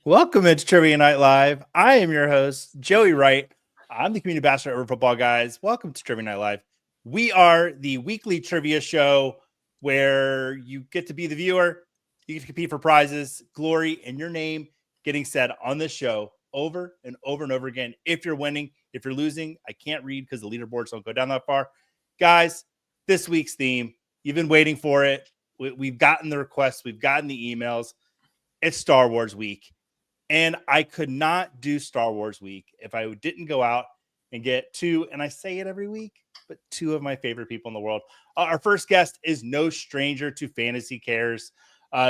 Welcome into Trivia Night Live. I am your host, Joey Wright. I'm the community ambassador over Footballguys. Welcome to Trivia Night Live. We are the weekly trivia show where you get to be the viewer, you get to compete for prizes, glory, and your name getting said on this show over and over and over again. If you're winning, if you're losing, I can't read because the leaderboards don't go down that far. Guys, this week's theme, you've been waiting for it. We've gotten the requests, we've gotten the emails. It's Star Wars week. And I could not do Star Wars week if I didn't go out and get two, and I say it every week, but two of my favorite people in the world. Our first guest is no stranger to fantasycares.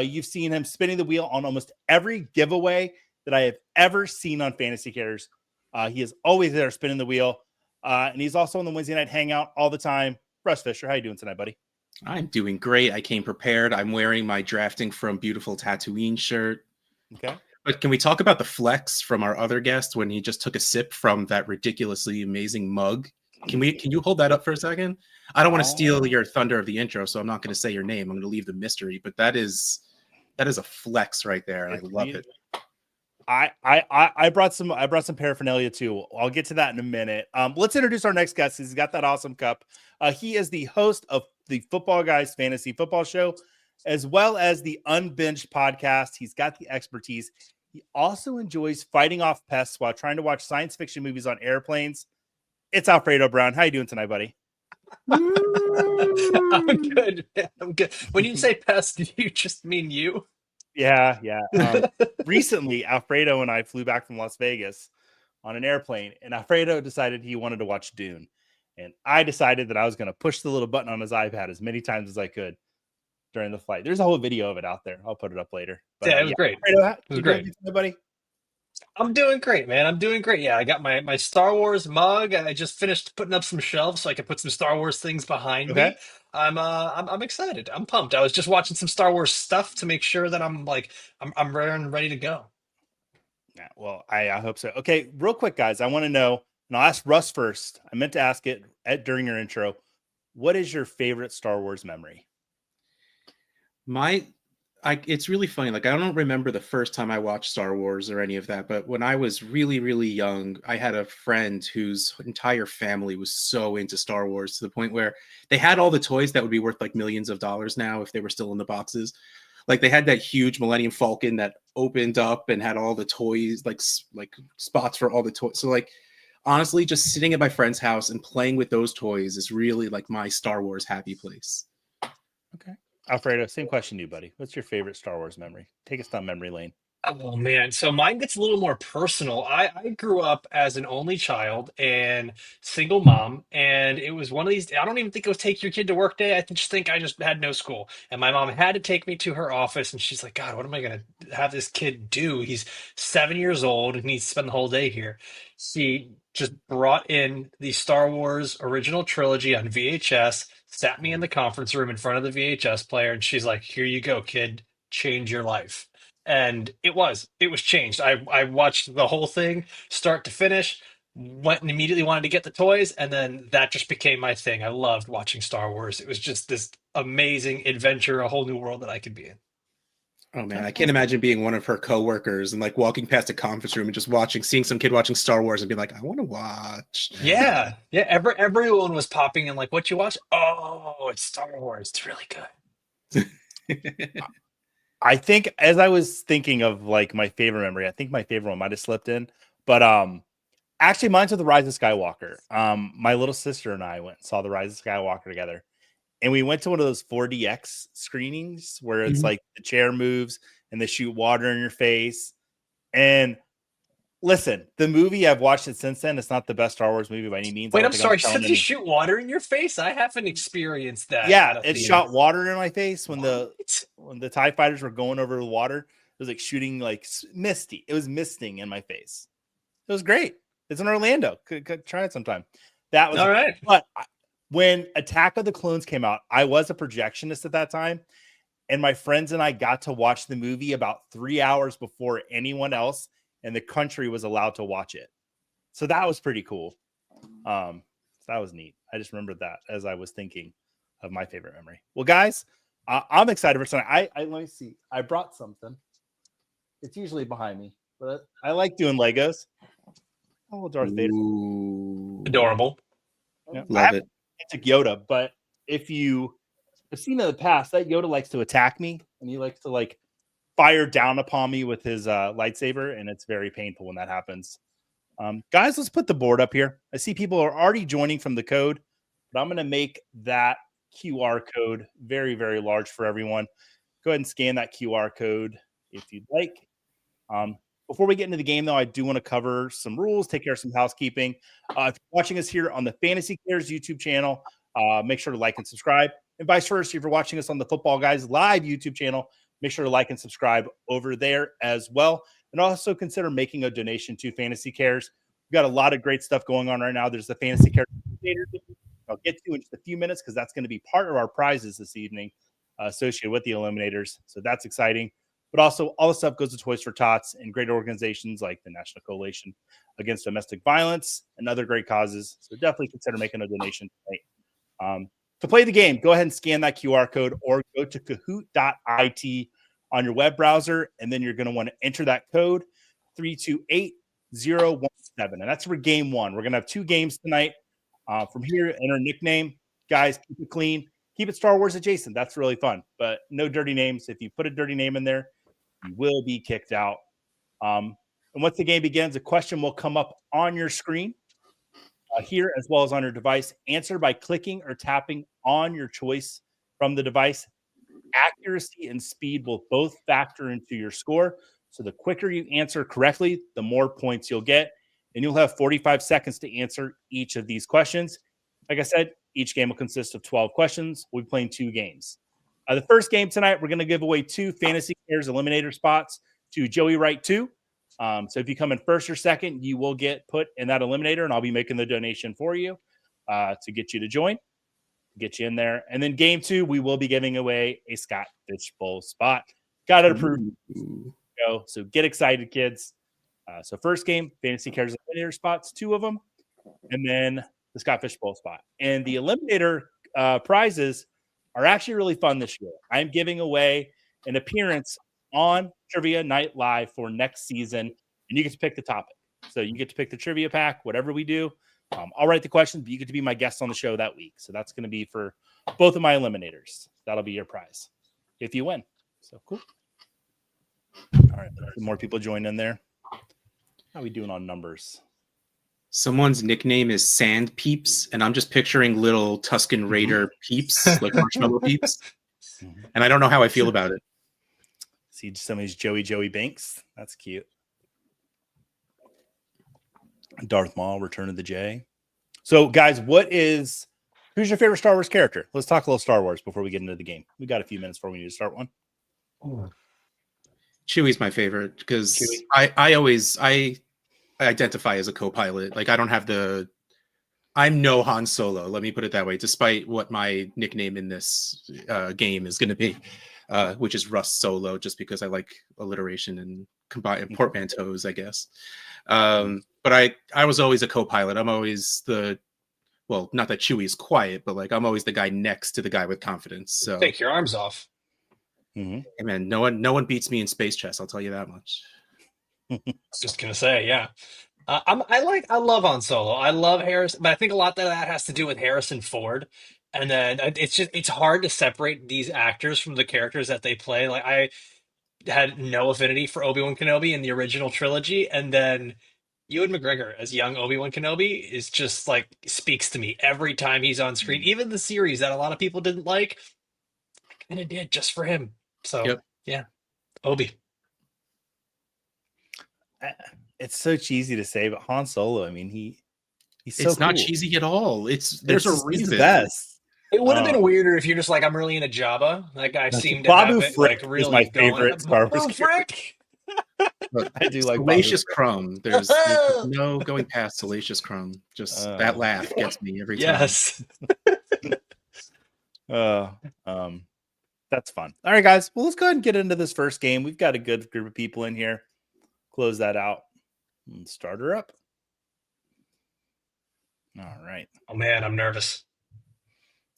You've seen him spinning the wheel on almost every giveaway that I have ever seen on fantasycares. He is always there spinning the wheel, and he's also on the Wednesday night hangout all the time. Russ Fisher, how you doing tonight, buddy? I'm doing great. I came prepared. I'm wearing my Drafting from Beautiful Tatooine shirt. Okay. But can we talk about the flex from our other guest when he just took a sip from that ridiculously amazing mug? Can you hold that up for a second? I don't want to steal your thunder of the intro, so I'm not going to say your name. I'm going to leave the mystery, but that is a flex right there, and I love it. I brought some paraphernalia too. I'll get to that in a minute. Let's introduce our next guest. He's got that awesome cup. He is the host of the Footballguys Fantasy Football Show, as well as the Unbinged podcast. He's got the expertise. He also enjoys fighting off pests while trying to watch science fiction movies on airplanes. It's Alfredo Brown. How you doing tonight, buddy? I'm good. I'm good. When you say pests, do you just mean you? Yeah. Recently, Alfredo and I flew back from Las Vegas on an airplane, and Alfredo decided he wanted to watch Dune. And I decided that I was going to push the little button on his iPad as many times as I could during the flight. There's a whole video of it out there. I'll put it up later. But, it was great. Alfredo, it was great. Buddy? I'm doing great, man. I'm doing great. Yeah, I got my Star Wars mug. I just finished putting up some shelves so I could put some Star Wars things behind me. I'm excited. I'm pumped. I was just watching some Star Wars stuff to make sure that I'm ready to go. Yeah, well, I hope so. Okay, real quick, guys. I want to know, and I'll ask Russ first. I meant to ask it during your intro. What is your favorite Star Wars memory? It's really funny. Like, I don't remember the first time I watched Star Wars or any of that, but when I was really, really young, I had a friend whose entire family was so into Star Wars to the point where they had all the toys that would be worth like millions of dollars now if they were still in the boxes. Like, they had that huge Millennium Falcon that opened up and had all the toys, like spots for all the toys. So, like, honestly, just sitting at my friend's house and playing with those toys is really like my Star Wars happy place. Okay. Alfredo, same question to you, buddy. What's your favorite Star Wars memory? Take us down memory lane. Oh man, so mine gets a little more personal. I grew up as an only child and single mom, and it was one of these. I don't even think it was take your kid to work day. I just think I just had no school, and my mom had to take me to her office, and she's like, "God, what am I gonna have this kid do? He's 7 years old and needs to spend the whole day here." She just brought in the Star Wars original trilogy on VHS, sat me in the conference room in front of the VHS player, and she's like, "Here you go, kid. Change your life." And it was changed. I watched the whole thing start to finish, went and immediately wanted to get the toys, and then that just became my thing. I loved watching Star Wars. It was just this amazing adventure, a whole new world that I could be in. Oh man, I can't imagine being one of her coworkers and like walking past a conference room and just seeing some kid watching Star Wars and being like, I want to watch. Yeah. Everyone was popping in like, "What you watch?" "Oh, it's Star Wars. It's really good." I think as I was thinking of like my favorite memory, I think my favorite one might have slipped in, but actually mine's with the Rise of Skywalker. My little sister and I went and saw the Rise of Skywalker together, and we went to one of those 4DX screenings where it's like the chair moves and they shoot water in your face. And listen, the movie, I've watched it since then. It's not the best Star Wars movie by any means. Wait, I'm sorry. So they shoot water in your face? I haven't experienced that. Yeah, it shot water in my face when the TIE fighters were going over the water. It was like shooting like misty. It was misting in my face. It was great. It's in Orlando. Could try it sometime. That was all right. But when Attack of the Clones came out, I was a projectionist at that time, and my friends and I got to watch the movie about 3 hours before anyone else in the country was allowed to watch it. So that was pretty cool. So that was neat. I just remembered that as I was thinking of my favorite memory. Well, guys, I'm excited for tonight. I let me see. I brought something. It's usually behind me. but I like doing Legos. Oh, Darth Vader. Ooh, Adorable. Yeah. I love have it. to Yoda, but if you have seen in the past, that Yoda likes to attack me, and he likes to like fire down upon me with his lightsaber, and it's very painful when that happens. Guys, let's put the board up here. I see people are already joining from the code, but I'm going to make that QR code very, very large for everyone. Go ahead and scan that QR code if you'd like. Before we get into the game, though, I do want to cover some rules, take care of some housekeeping. If you're watching us here on the fantasycares YouTube channel, make sure to like and subscribe. And vice versa, if you're watching us on the footballguys live YouTube channel, make sure to like and subscribe over there as well. And also consider making a donation to fantasycares. We've got a lot of great stuff going on right now. There's the fantasycares I'll get to in just a few minutes because that's going to be part of our prizes this evening associated with the Eliminators. So that's exciting. But also, all the stuff goes to Toys for Tots and great organizations like the National Coalition Against Domestic Violence and other great causes. So definitely consider making a donation tonight. To play the game, go ahead and scan that QR code or go to Kahoot.it on your web browser, and then you're going to want to enter that code 328017. And that's for game one. We're going to have 2 games tonight. From here, enter nickname. Guys, keep it clean. Keep it Star Wars adjacent. That's really fun, but no dirty names. If you put a dirty name in there, you will be kicked out. And once the game begins, a question will come up on your screen here as well as on your device. Answer by clicking or tapping on your choice from the device. Accuracy and speed will both factor into your score. So the quicker you answer correctly, the more points you'll get. And you'll have 45 seconds to answer each of these questions. Like I said, each game will consist of 12 questions. We'll be playing 2 games. The first game tonight, we're going to give away 2 fantasycares eliminator spots to Joey Wright 2. So if you come in first or second, you will get put in that eliminator, and I'll be making the donation for you to get you to join, get you in there. And then game 2, we will be giving away a Scott Fishbowl spot. Got it approved. So get excited, kids. So first game, fantasycares eliminator spots, 2 of them, and then the Scott Fishbowl spot. And the eliminator prizes are actually really fun this year. I'm giving away an appearance on Trivia Night Live for next season, and you get to pick the topic. So you get to pick the trivia pack, whatever we do. I'll write the questions, but you get to be my guest on the show that week. So that's going to be for both of my eliminators. That'll be your prize if you win. So cool. All right. More people join in there. How are we doing on numbers? Someone's nickname is Sand Peeps, and I'm just picturing little Tusken Raider peeps, like marshmallow peeps. And I don't know how I feel about it. See somebody's Joey Banks. That's cute. Darth Maul, Return of the J. So, guys, who's your favorite Star Wars character? Let's talk a little Star Wars before we get into the game. We got a few minutes before we need to start one. Chewie's my favorite because I identify as a co-pilot. Like I'm no Han Solo. Let me put it that way. Despite what my nickname in this game is going to be, which is Russ Solo, just because I like alliteration and combine portmanteaus, I guess. But I was always a co-pilot. I'm always not that Chewie is quiet, but like I'm always the guy next to the guy with confidence. So Take your arms off. Hey man, no one beats me in space chess. I'll tell you that much. I was just gonna say, yeah. I love Han Solo. I love Harrison, but I think a lot of that has to do with Harrison Ford. And then it's hard to separate these actors from the characters that they play. Like I had no affinity for Obi-Wan Kenobi in the original trilogy, and then Ewan McGregor as young Obi-Wan Kenobi is just like speaks to me every time he's on screen. Even the series that a lot of people didn't like, I kind of did just for him. So yeah, Obi. It's so cheesy to say, but Han Solo, I mean, he's so it's not cool. cheesy at all. There's a reason. He's the best. It would have been weirder if you're just like, I'm really into Jabba. That guy seemed to Babu have it Frick like really is my going. favorite Star Wars Babu Frick. I do like Salacious Crumb. There's no going past Salacious Crumb. Just that laugh gets me every time. Yes. That's fun. All right, guys. Well, let's go ahead and get into this first game. We've got a good group of people in here. Close that out and start her up. All right. Oh man, I'm nervous.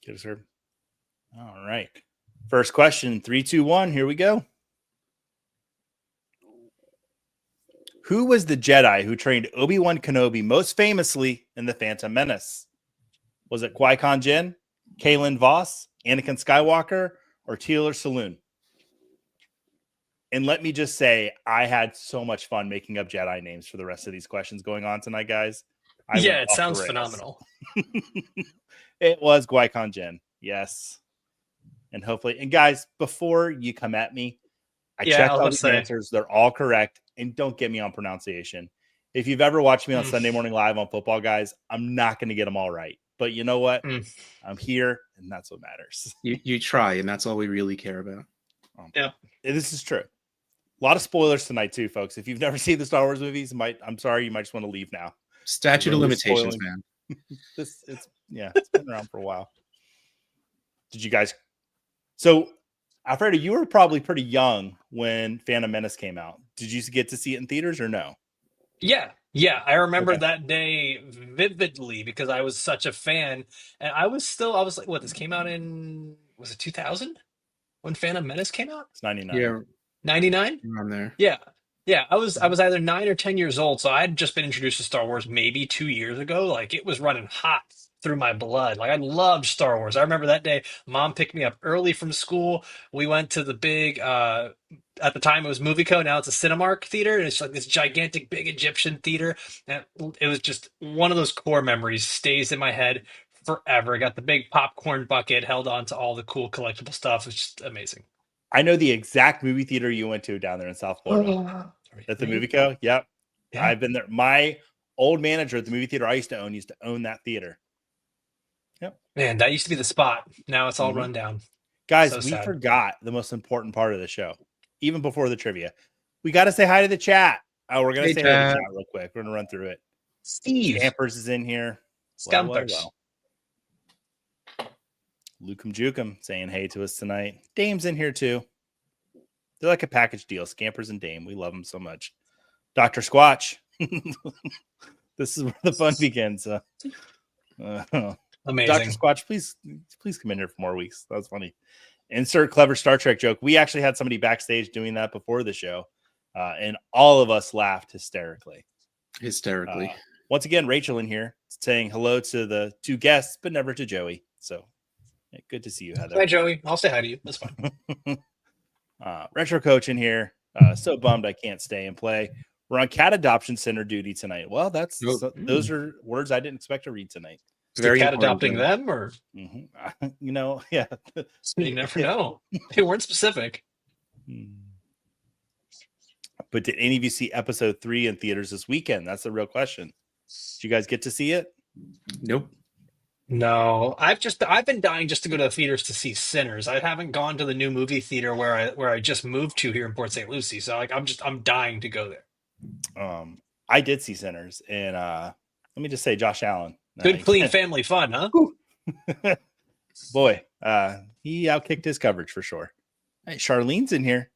Get us her. All right. First question, 3, 2, 1. Here we go. Who was the Jedi who trained Obi-Wan Kenobi most famously in The Phantom Menace? Was it Qui-Gon Jinn, Kalen Voss, Anakin Skywalker, or Teeler Saloon? And let me just say, I had so much fun making up Jedi names for the rest of these questions going on tonight, guys. Yeah, it sounds phenomenal. It was Qui-Gon Jinn. Yes. And hopefully, and guys, before you come at me, I checked all the answers. They're all correct. And don't get me on pronunciation. If you've ever watched me on Sunday Morning Live on Football Guys, I'm not going to get them all right. But you know what? I'm here, and that's what matters. You try, and that's all we really care about. Yeah. This is true. A lot of spoilers tonight, too, folks. If you've never seen the Star Wars movies, I'm sorry, you might just want to leave now. Statute of limitations, man. It's been around for a while. Did you guys? So, Alfredo, you were probably pretty young when Phantom Menace came out. Did you get to see it in theaters or no? Yeah. I remember that day vividly because I was such a fan. And I was like, what, this came out in, was it 2000 when Phantom Menace came out? It's 99. Yeah. 99? Around there. Yeah. I was either 9 or 10 years old. So I had just been introduced to Star Wars maybe 2 years ago. Like it was running hot through my blood. Like I loved Star Wars. I remember that day, Mom picked me up early from school. We went to the big, at the time it was Movieco. Now it's a Cinemark theater. And it's like this gigantic, big Egyptian theater. And it was just one of those core memories, stays in my head forever. I got the big popcorn bucket, held on to all the cool collectible stuff. It's just amazing. I know the exact movie theater you went to down there in South Florida. At the Movieco? Yep. Yeah. I've been there. My old manager at the movie theater I used to own that theater. Yep. Man, that used to be the spot. Now it's all run down. Guys, we forgot the most important part of the show, even before the trivia. We got to say hi to the chat. Oh, we're going to say hi to the chat real quick. We're going to run through it. Steve Campers is in here. Scampers. Lukem Jukem saying hey to us tonight. Dame's in here too. They're like a package deal. Scampers and Dame. We love them so much. Dr. Squatch. This is where the fun begins. Amazing. Dr. Squatch, please come in here for more weeks. That was funny. Insert clever Star Trek joke. We actually had somebody backstage doing that before the show, and all of us laughed hysterically. Once again, Rachel in here saying hello to the two guests, but never to Joey. So good to see you, Heather. Hi, Joey. I'll say hi to you. That's fine. Retro Coach in here. So bummed I can't stay and play. We're on Cat Adoption Center duty tonight. Well, those are words I didn't expect to read tonight. Very cat adopting them, or yeah. You never know. They weren't specific. But did any of you see episode 3 in theaters this weekend? That's the real question. Did you guys get to see it? Nope. No, I've been dying just to go to the theaters to see Sinners. I haven't gone to the new movie theater where I just moved to here in Port St. Lucie. So I'm dying to go there. I did see Sinners, and let me just say, Josh Allen. Good, clean family fun, huh? Boy, he outkicked his coverage for sure. Hey, Charlene's in here.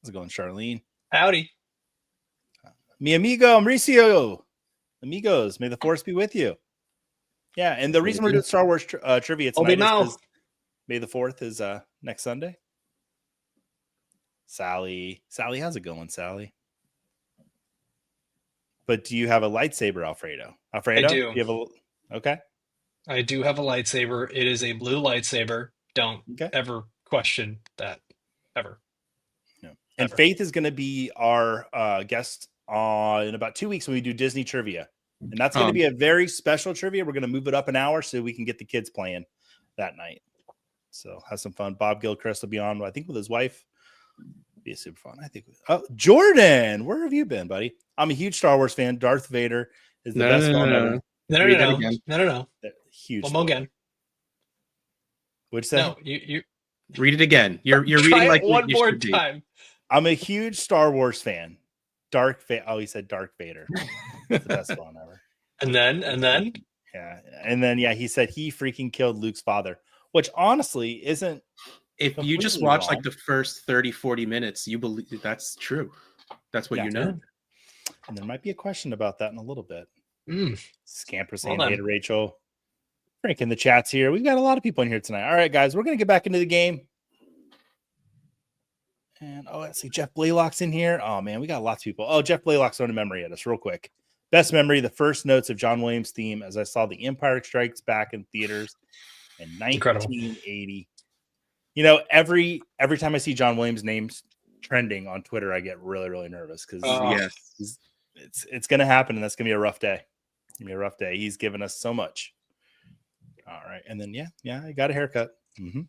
How's it going, Charlene? Howdy. Mi amigo, Mauricio. Amigos, may the force be with you. Yeah, and the reason we're doing Star Wars trivia tonight is May the 4th is next Sunday. Sally, how's it going, Sally? But do you have a lightsaber, Alfredo? Alfredo, I do. Do you have okay. I do have a lightsaber. It is a blue lightsaber. Don't ever question that, ever. Yeah. And Faith is going to be our guest in about 2 weeks when we do Disney trivia. And that's going to be a very special trivia. We're going to move it up an hour so we can get the kids playing that night. So have some fun. Bob Gilchrist will be on, I think, with his wife. Be super fun. I think. Oh, Jordan, where have you been, buddy? I'm a huge Star Wars fan. Darth Vader is the best film ever. No. Huge. One more again. What'd you say? No, you read it again. You're reading like one more time. I'm a huge Star Wars fan. He said Darth Vader. It's the best film ever. And then he said he freaking killed Luke's father, which honestly isn't. If you just watch like the first 30, 40 minutes, you believe that's true. That's what you know. And there might be a question about that in a little bit. Scamper saying Well hey to Rachel. Frank in the chats here. We've got a lot of people in here tonight. All right, guys, we're going to get back into the game. And let's see, Jeff Blaylock's in here. Oh man, we got lots of people. Oh, Jeff Blaylock's throwing a memory at us real quick. Best memory: the first notes of John Williams' theme as I saw The Empire Strikes Back in theaters in Incredible. 1980. You know, every time I see John Williams' names trending on Twitter, I get really, really nervous because Yes. it's going to happen, and that's going to be a rough day. It's going to be a rough day. He's given us so much. All right, and then yeah, I got a haircut. Mm-hmm.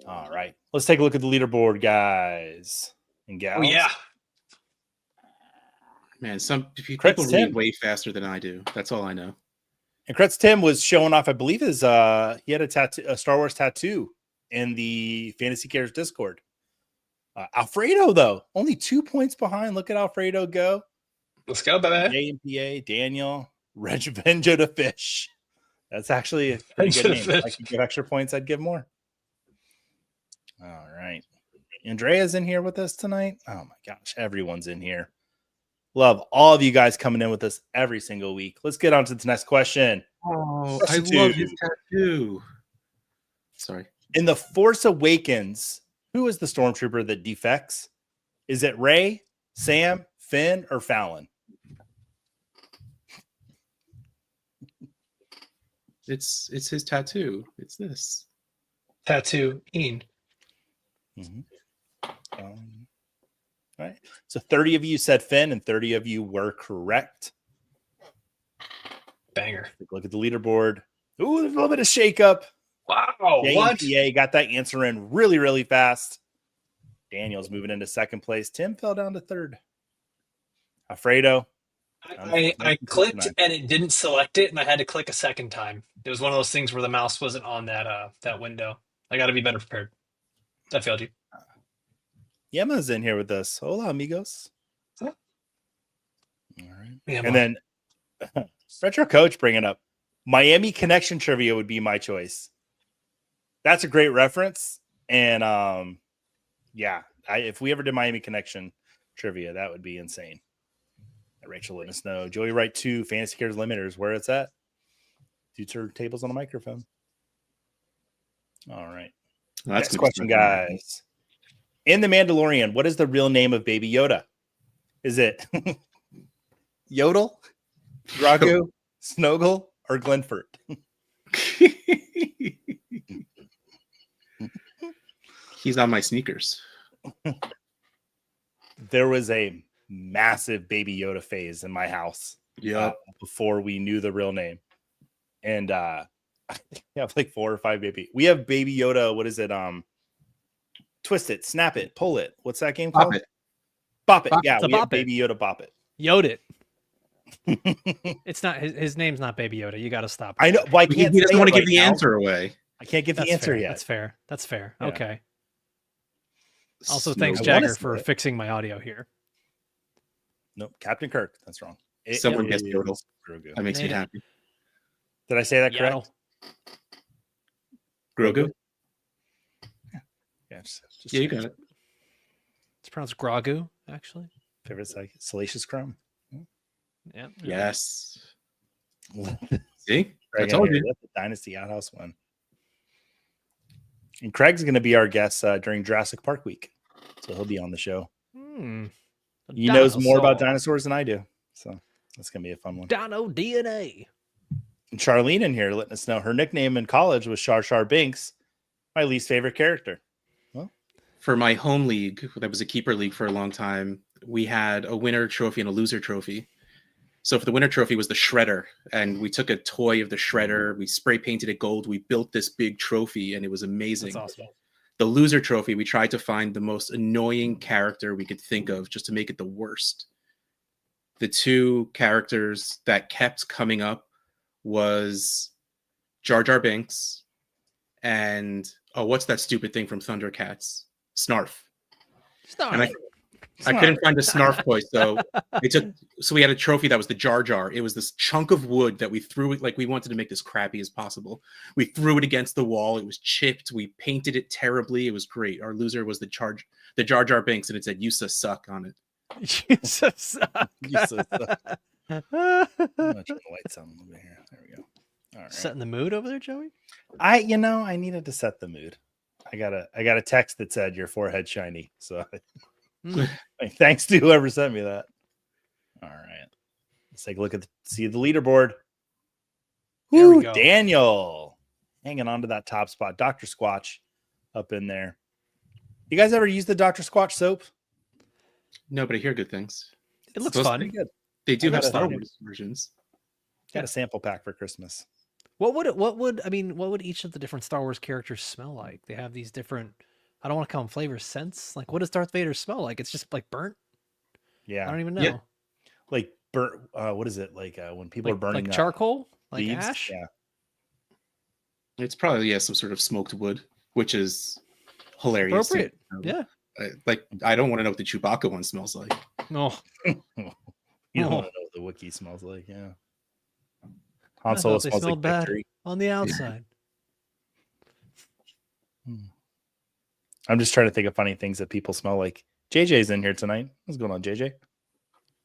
All right, let's take a look at the leaderboard, guys and gals. Oh yeah, Man, some people read way faster than I do. That's all I know. And Kretz Tim was showing off, I believe, he had a Star Wars tattoo in the Fantasy Cares Discord. Alfredo, though, only 2 points behind. Look at Alfredo go. let's go, baby. JMPA, Daniel, Regivenjo to Fish. That's actually a pretty good name. If I could give extra points, I'd give more. All right. Andrea's in here with us tonight. Oh, my gosh. Everyone's in here. Love all of you guys coming in with us every single week. Let's get on to the next question. Oh, I love his tattoo. Sorry. In The Force Awakens, who is the stormtrooper that defects? Is it Rey, Sam, Finn, or Fallon? It's his tattoo. It's this. Tattoo Ian. Mm-hmm. All right. So 30 of you said Finn and 30 of you were correct. Banger. Look at the leaderboard. Ooh, there's a little bit of shakeup. Wow. What? JMPA got that answer in really, really fast. Daniel's moving into second place. Tim fell down to third. Alfredo. I clicked and it didn't select it, and I had to click a second time. It was one of those things where the mouse wasn't on that window. I got to be better prepared. I failed you. Yema's in here with us. Hola, amigos. Huh? All right. Yema. And then Retro Coach bringing up Miami Connection trivia would be my choice. That's a great reference. And if we ever did Miami Connection trivia, that would be insane. Rachel, let us know. Joey Wright 2, Fantasy Cares Limiters, where it's at. 2 turntables on a microphone. All right. Well, next question, guys. In The Mandalorian, what is the real name of Baby Yoda? Is it Yodel, Dragu, Snoggle, or Glenford? He's on my sneakers. There was a massive Baby Yoda phase in my house. Before we knew the real name. And I have like 4 or 5 baby. We have Baby Yoda. What is it? Twist it, snap it, pull it. What's that game called? Bop it. Yeah, we have Baby Yoda Bop it. Yoda. It's not his name's not Baby Yoda. You got to stop. I know. Why can't he doesn't want to give the answer away? I can't give the answer yet. That's fair. Yeah. Okay. Also, thanks Jagger for fixing my audio here. Nope, Captain Kirk. That's wrong. Someone gets Yoda. That makes me happy. Did I say that correct? Grogu. Yeah, yeah, you got it. It's pronounced Grogu, actually. Favorite Salacious Crumb. Yeah. Yes. See, I told you. That's the Dynasty Outhouse one. And Craig's going to be our guest during Jurassic Park week, so he'll be on the show. He knows more about dinosaurs than I do, so that's going to be a fun one. Dino DNA. And Charlene in here letting us know her nickname in college was Shar Shar Binks, my least favorite character. Well, for my home league, that was a keeper league for a long time, we had a winner trophy and a loser trophy. So for the winner trophy was the Shredder, and we took a toy of the Shredder, we spray painted it gold, we built this big trophy, and it was amazing. That's awesome. The loser trophy, we tried to find the most annoying character we could think of just to make it the worst. The 2 characters that kept coming up was Jar Jar Binks and what's that stupid thing from Thundercats? Snarf. And I couldn't find a Snarf toy, so we had a trophy that was the Jar Jar. It was this chunk of wood that we threw it, like we wanted to make this crappy as possible. We threw it against the wall. It was chipped. We painted it terribly. It was great. Our loser was the Jar Jar Binks, and it said "Yusa suck" on it. Yusa suck. Yusa suck. I'm gonna turn the lights on over here. There we go. All right. Setting the mood over there, Joey? I needed to set the mood. I got a text that said your forehead shiny. So Mm. thanks to whoever sent me that. All right. Let's take a look at see the leaderboard. There we Woo, go. Daniel hanging on to that top spot. Dr. Squatch up in there. You guys ever use the Dr. Squatch soap? No, but I hear good things. It looks supposed to fun. Pretty good. They do I have gotta Star find Wars versions. Got a sample pack for Christmas. What would each of the different Star Wars characters smell like? They have these different, I don't want to call them flavors, scents. Like, what does Darth Vader smell like? It's just like burnt. Yeah. I don't even know. Yeah. Like burnt. What is it? Like when people are burning like charcoal, like leaves? ash. Yeah. It's probably some sort of smoked wood, which is hilarious. Appropriate. Yeah. I don't want to know what the Chewbacca one smells like. No. You don't Oh. want to know what the Wookiee smells like. Yeah. I Han Solo thought they smells like smelled bad victory. on the outside. I'm just trying to think of funny things that people smell like. JJ's in here tonight. What's going on, JJ?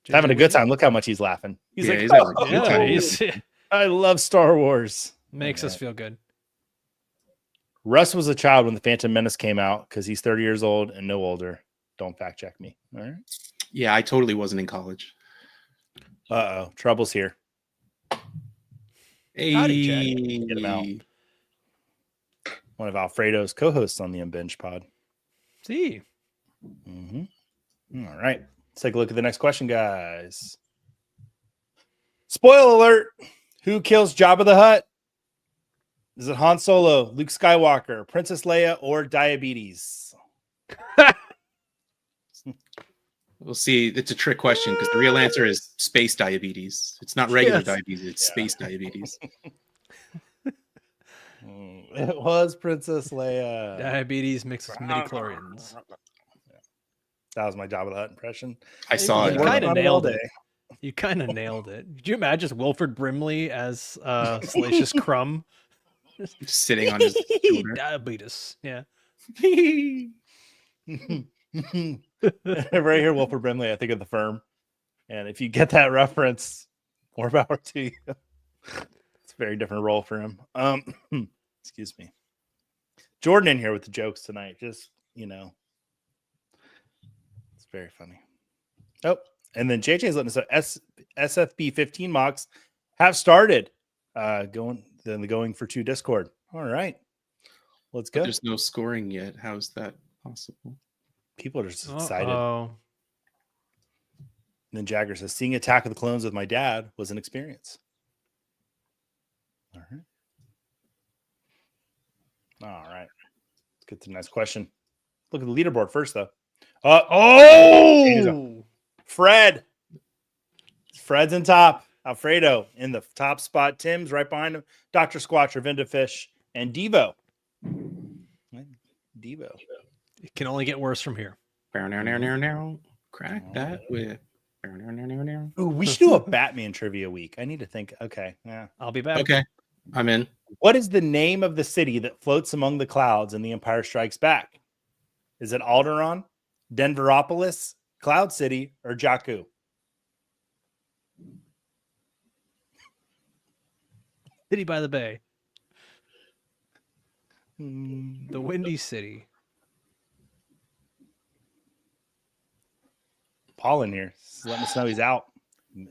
Having a good time. Look how much he's laughing. He's Yeah, like, he's having a good Yeah, time. he's, I love Star Wars. makes us Okay. feel good. Russ was a child when the Phantom Menace came out because he's 30 years old and no older. Don't fact check me. All right. Yeah, I totally wasn't in college. Uh-oh. Trouble's here. Howdy, Jack. Hey. Get him out. One of Alfredo's co-hosts on the Unbinged pod. See, All right. Let's take a look at the next question, guys. Spoiler alert. Who kills Jabba the Hutt? Is it Han Solo, Luke Skywalker, Princess Leia, or diabetes? We'll see. It's a trick question because the real answer is space diabetes. It's not regular Yes. diabetes. It's Yeah. space diabetes. It was Princess Leia. diabetes mixed with midichlorians. That was my Jabba the Hutt impression. I saw You it. Working kinda on all nailed day. it. You kind of nailed it. Could you imagine just Wilford Brimley as Salacious Crumb? Sitting on his shoulder. Diabetes. Yeah. Right here, Wilford Brimley, I think of The Firm. And if you get that reference, more power to you. It's a very different role for him. Excuse me. Jordan in here with the jokes tonight. Just, it's very funny. Oh, and then JJ's letting us know SFB 15 mocks have started. Going for 2 Discord. All right. Let's go. There's no scoring yet. How is that possible? People are just excited. Oh, And then Jagger says, seeing Attack of the Clones with my dad was an experience. All right. All right. Let's get to the next question. Look at the leaderboard first, though. Fred. Fred's in top. Alfredo in the top spot. Tim's right behind him. Dr. Squatcher, Vinda Fish, and Devo. Devo. it can only get worse from here. Crack that with. Ooh, we should do a Batman trivia week. I need to think. Okay. Yeah. I'll be back. Okay, I'm in. What is the name of the city that floats among the clouds in The Empire Strikes Back? Is it Alderaan, Denveropolis, Cloud City, or Jakku? City by the Bay. Hmm. The Windy City. Paul in here. Just letting us know he's out.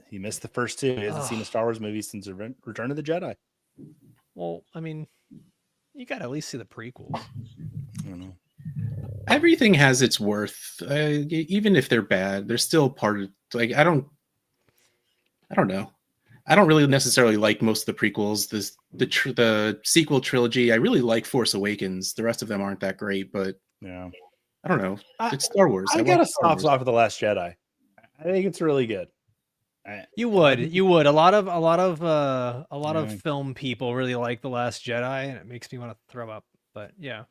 He missed the first 2. He hasn't seen a Ugh. Star Wars movie since Return of the Jedi. Well, I mean, you got to at least see the prequels. I don't know. Everything has its worth, even if they're bad. They're still part of. Like I don't know. I don't really necessarily like most of the prequels. The sequel trilogy, I really like Force Awakens. The rest of them aren't that great, but Yeah. I don't know. It's Star Wars. I want got a Star soft Wars. spot for The Last Jedi. I think it's really good. You would. A lot of Yeah. film people really like The Last Jedi, and it makes me want to throw up. But yeah.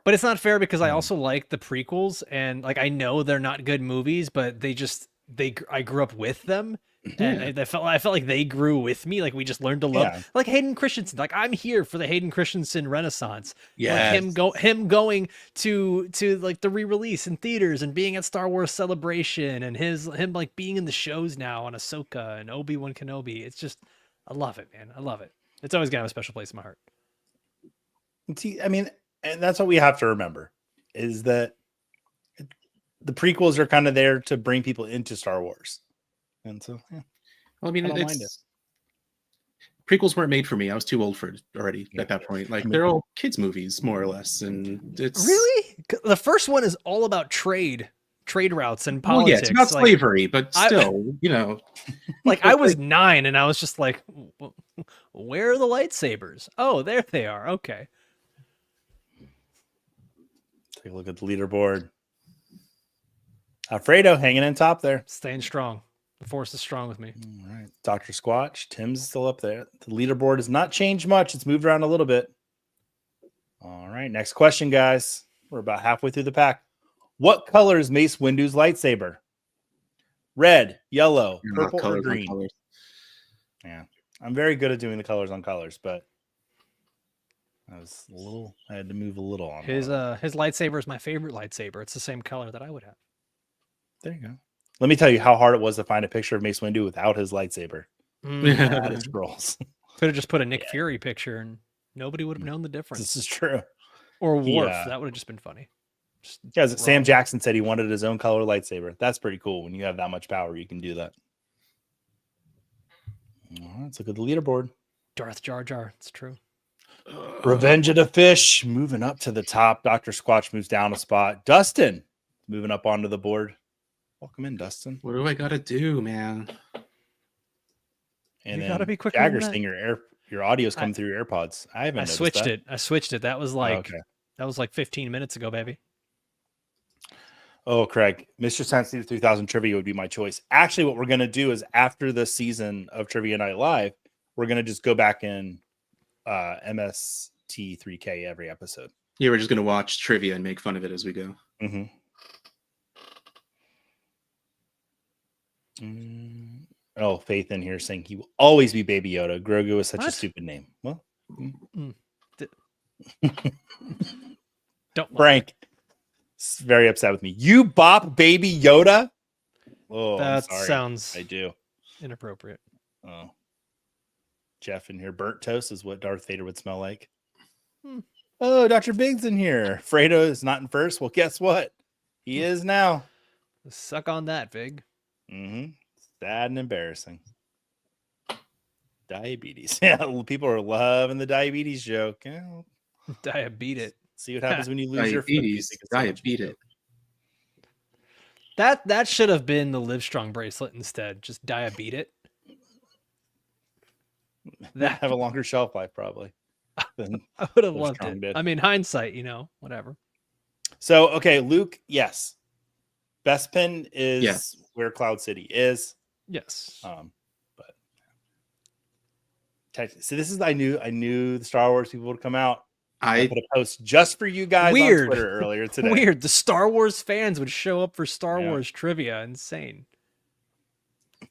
But it's not fair because I also like the prequels, and like I know they're not good movies, but I grew up with them, and I felt like they grew with me. Like we just learned to love, Yeah. like Hayden Christensen. Like I'm here for the Hayden Christensen Renaissance. Yeah, Like him going to like the re-release in theaters and being at Star Wars Celebration, and him like being in the shows now on Ahsoka and Obi-Wan Kenobi. It's just I love it, man. I love it. It's always gonna have a special place in my heart. See, I mean, and that's what we have to remember is that the prequels are kind of there to bring people into Star Wars. And so, yeah, Well, I mean, I don't mind it. Prequels weren't made for me. I was too old for it already Yeah. at that point. Like I mean- they're all kids movies, more or less, and it's Really? The first one is all about trade routes and well, politics. yeah, it's about like, slavery, but still, you know, like I was 9 and I was just like, where are the lightsabers? Oh, there they are. Okay. Take a look at the leaderboard. Alfredo hanging in top there. Staying strong. The force is strong with me. All right. Dr. Squatch. Tim's still up there. The leaderboard has not changed much. It's moved around a little bit. All right. Next question, guys. We're about halfway through the pack. What color is Mace Windu's lightsaber? Red, yellow, purple, or green? Yeah. I'm very good at doing the colors on colors, but I had to move a little on His that. his lightsaber is my favorite lightsaber. It's the same color that I would have. There you go. Let me tell you how hard it was to find a picture of Mace Windu without his lightsaber. Out of scrolls. Could have just put a Nick Fury picture and nobody would have known the difference. This is true. Or He, Worf. That would have just been funny. Just Yeah, Sam wrong. Jackson said he wanted his own color lightsaber. That's pretty cool. When you have that much power, you can do that. All right, let's look at the leaderboard. Darth Jar Jar. It's true. Revenge of the Fish moving up to the top. Dr. Squatch moves down a spot. Dustin moving up onto the board. Welcome in, Dustin. What do I gotta do, man? And You then gotta be quicker Jagger's than that. saying your audio's coming through your AirPods. I haven't I noticed switched that. it. I switched it. That was like Okay. that was like 15 minutes ago, baby. Oh, Craig, Mr. Sensitive 3000 Trivia would be my choice. Actually, what we're going to do is after the season of Trivia Night Live, we're going to just go back in MST3K every episode. Yeah, we're just gonna watch trivia and make fun of it as we go. Oh, Faith in here saying he will always be Baby Yoda. Grogu is such a What? stupid name. Well, Don't Frank is very upset with me. You bop Baby Yoda? Oh, I'm That sorry. sounds I do. inappropriate. Oh, Jeff in here. Burnt toast is what Darth Vader would smell like. Oh, Dr. Big's in here. Fredo is not in first. Well, guess what? He is now. Suck on that, Vig. Sad and embarrassing. Diabetes. Yeah, people are loving the diabetes joke. Yeah, Beat it. see what happens when you lose your foot. Diabetes. Beat it. That should have been the Livestrong bracelet instead. Just beat it. That have a longer shelf life probably. Than I would have loved Livestrong it. did. I mean, hindsight, whatever. So, okay, Luke, yes. Bespin is Yes. where Cloud City is. Yes. But technically, so this is I knew the Star Wars people would come out. I put a post just for you guys Weird. on Twitter earlier today. Weird. The Star Wars fans would show up for Star Yeah. Wars trivia. Insane.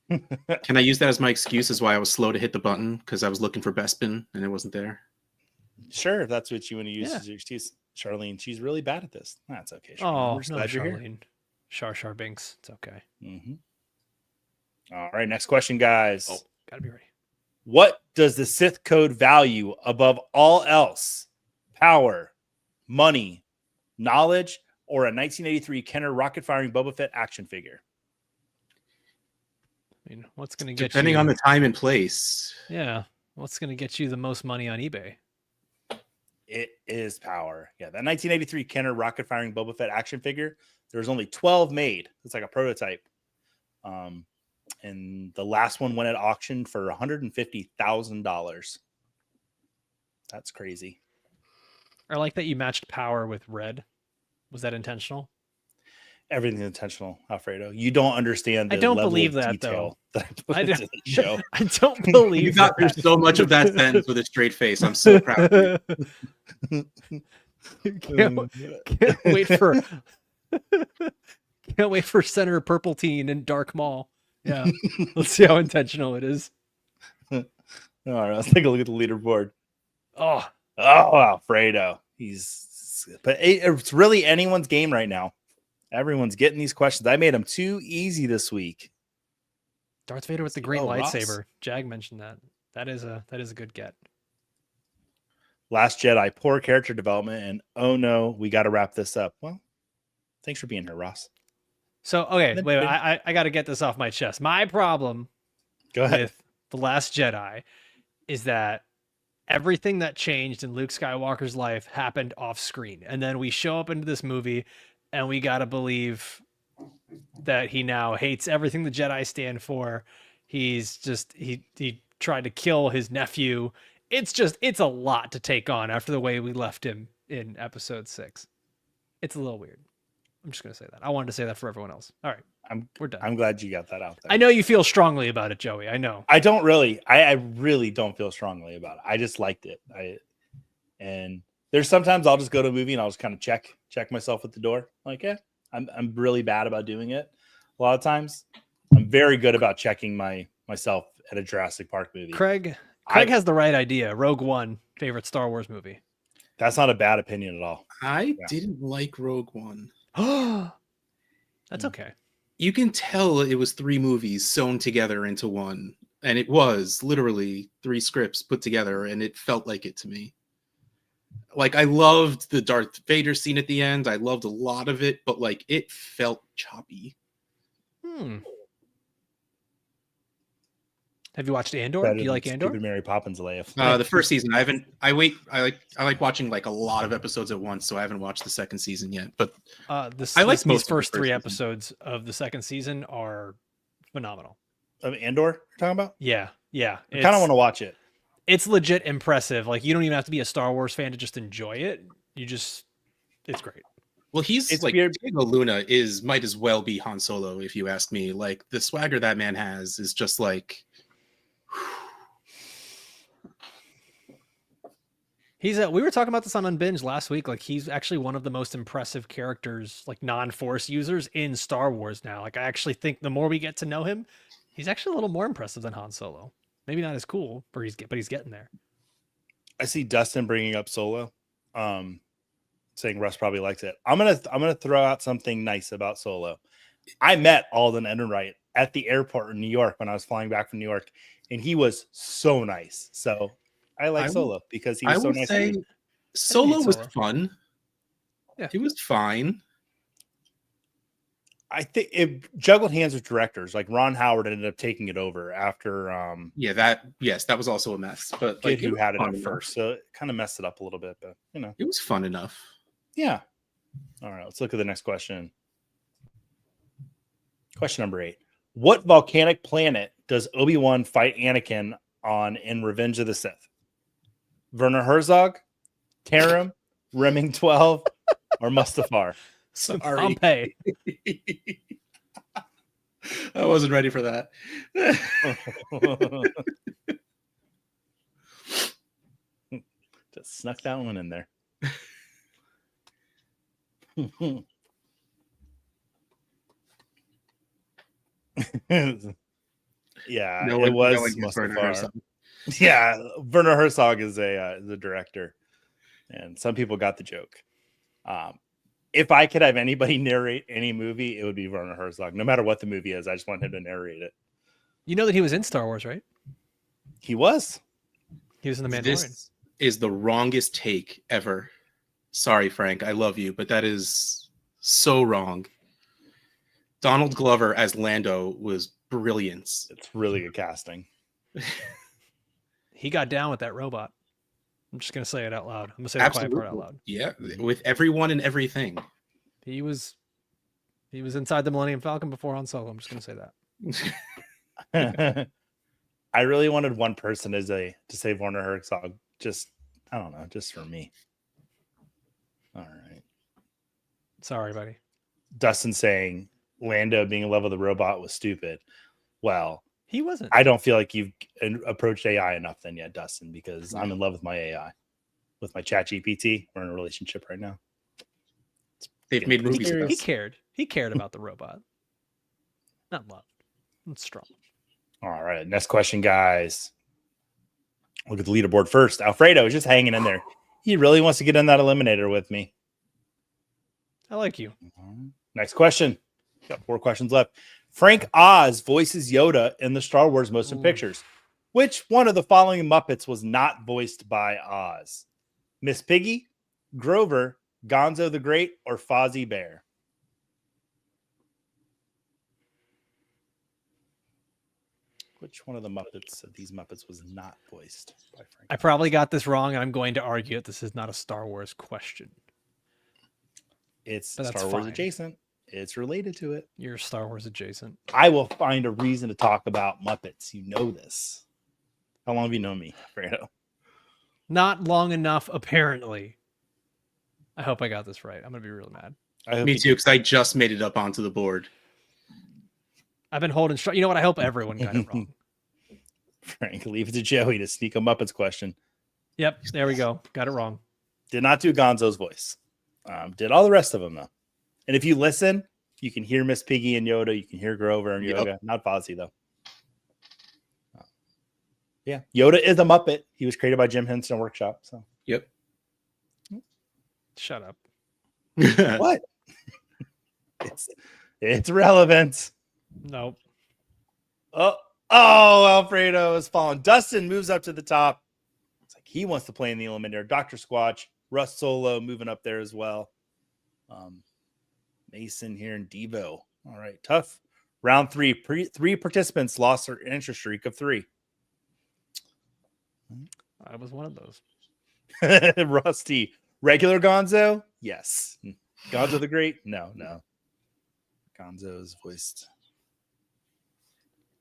Can I use that as my excuse as why I was slow to hit the button because I was looking for Bespin and it wasn't there? Sure, if that's what you want to use Yeah. as your excuse. Charlene, she's really bad at this. That's okay. Charlene. Oh, We're just no, glad you're here. Charlene. Shar Binks. It's okay. All right, next question, guys. Oh, gotta be ready. What does the Sith code value above all else? Power, money, knowledge, or a 1983 Kenner rocket-firing Boba Fett action figure? I mean, what's gonna get Depending you? on the time and place. Yeah. What's gonna get you the most money on eBay? It is power. Yeah, that 1983 Kenner rocket-firing Boba Fett action figure. There was only 12 made. It's like a prototype. And the last one went at auction for $150,000. That's crazy. I like that you matched power with red. Was that intentional? Everything's intentional, Alfredo. You don't understand the I don't level believe of that, detail though. that I put I into don't, the show. I don't believe You got through that. so much of that sentence with a straight face. I'm so proud of you. Can't wait for can't wait for Senator Purple Teen and Dark Maul. Yeah. Let's see how intentional it is. All right, let's take a look at the leaderboard. Oh, Alfredo. But it's really anyone's game right now. Everyone's getting these questions. I made them too easy this week. Darth Vader with the great Ross. lightsaber. Jag mentioned that. That is a good get. Last Jedi, poor character development, and oh no, we got to wrap this up. Well, thanks for being here, Ross. So okay, wait, I got to get this off my chest. My problem with The Last Jedi is that everything that changed in Luke Skywalker's life happened off screen, and then we show up into this movie, and we got to believe that he now hates everything the Jedi stand for. He's just he tried to kill his nephew. It's a lot to take on after the way we left him in episode 6. It's a little weird. I'm just gonna say that. I wanted to say that for everyone else. All right, we're done. I'm glad you got that out there. I know you feel strongly about it, Joey. I know. I don't really. I really don't feel strongly about it. I just liked it. And there's sometimes I'll just go to a movie and I'll just kind of check myself at the door. Like, yeah, I'm really bad about doing it. A lot of times, I'm very good about checking myself at a Jurassic Park movie. Craig has the right idea. Rogue One, favorite Star Wars movie. That's not a bad opinion at all. I didn't like Rogue One. That's okay. You can tell it was 3 movies sewn together into one, and it was literally 3 scripts put together, and it felt like it to me. Like, I loved the Darth Vader scene at the end. I loved a lot of it, but like it felt choppy. Have you watched Andor? Do you like Andor? Mary Poppins Leia. The first season, I like watching like a lot of episodes at once, so I haven't watched the second season yet. But these first 3 episodes of the second season are phenomenal. Of Andor, you're talking about? Yeah. I kind of want to watch it. It's legit impressive. Like, you don't even have to be a Star Wars fan to just enjoy it. It's great. Well, Diego Luna might as well be Han Solo, if you ask me. Like, the swagger that man has is just like. We were talking about this on Unbinged last week. Like, he's actually one of the most impressive characters, like non-Force users in Star Wars now. Like, I actually think the more we get to know him, he's actually a little more impressive than Han Solo. Maybe not as cool, but he's getting there. I see Dustin bringing up Solo, saying Russ probably likes it. I'm gonna throw out something nice about Solo. I met Alden Ehrenreich at the airport in New York when I was flying back from New York, and he was so nice. So I like Solo because he was so nice. Solo was fun. Yeah, he was fine. I think it juggled hands with directors. Like Ron Howard ended up taking it over after. That was also a mess. But kid who had it at first, so it kind of messed it up a little bit. But it was fun enough. Yeah. All right, let's look at the next question. Question number 8: what volcanic planet does Obi-Wan fight Anakin on in Revenge of the Sith? Werner Herzog, Tarim, Reming 12, or Mustafar? Sorry. Pompeii. I wasn't ready for that. Just snuck that one in there. Yeah, it was Mustafar. Yeah, Werner Herzog is the director, and some people got the joke. If I could have anybody narrate any movie, it would be Werner Herzog. No matter what the movie is, I just want him to narrate it. You know that he was in Star Wars, right? He was. He was in The Mandalorian. This is the wrongest take ever. Sorry, Frank. I love you, but that is so wrong. Donald Glover as Lando was brilliant. It's really good casting. He got down with that robot. I'm just going to say it out loud. I'm going to say the quiet part out loud. Yeah, with everyone and everything. He was inside the Millennium Falcon before Han Solo. I'm just going to say that. I really wanted one person to say Werner Herzog. Just, I don't know, just for me. All right. Sorry, buddy. Dustin saying Lando being in love with the robot was stupid. Well, he wasn't. I don't feel like you've approached AI enough then yet, Dustin, because I'm in love with my AI. With my chat GPT. We're in a relationship right now. They've made movies. He cared. He cared about the robot. Not love. It's strong. All right. Next question, guys. Look at the leaderboard first. Alfredo is just hanging in there. He really wants to get in that eliminator with me. I like you. Next question. Got 4 questions left. Frank Oz voices Yoda in the Star Wars Motion Pictures. Which one of the following Muppets was not voiced by Oz? Miss Piggy, Grover, Gonzo the Great, or Fozzie Bear? Which one of the Muppets of these Muppets was not voiced by Frank? I probably got this wrong, and I'm going to argue that this is not a Star Wars question. It's Star Wars adjacent. It's related to it. You're Star Wars adjacent. I will find a reason to talk about Muppets. You know this. How long have you known me, Fredo? Not long enough, apparently. I hope I got this right. I'm going to be real mad. Me too, because I just made it up onto the board. I've been holding strong. You know what? I hope everyone got it wrong. Frank, leave it to Joey to sneak a Muppets question. Yep, there we go. Got it wrong. Did not do Gonzo's voice. Did all the rest of them, though. And if you listen, you can hear Miss Piggy and Yoda. You can hear Grover and Yoda. Not Fozzie, though. Yeah, Yoda is a Muppet. He was created by Jim Henson Workshop. So. Yep. Shut up. What? It's relevant. Nope. Oh, Alfredo is falling. Dustin moves up to the top. It's like he wants to play in the Eliminator. Dr. Squatch, Russ Solo moving up there as well. Mason here and Devo. All right, tough. Round three. Three participants lost their entry streak of 3. I was one of those. Rusty. Regular Gonzo? Yes. Gonzo the Great? No. Gonzo is voiced.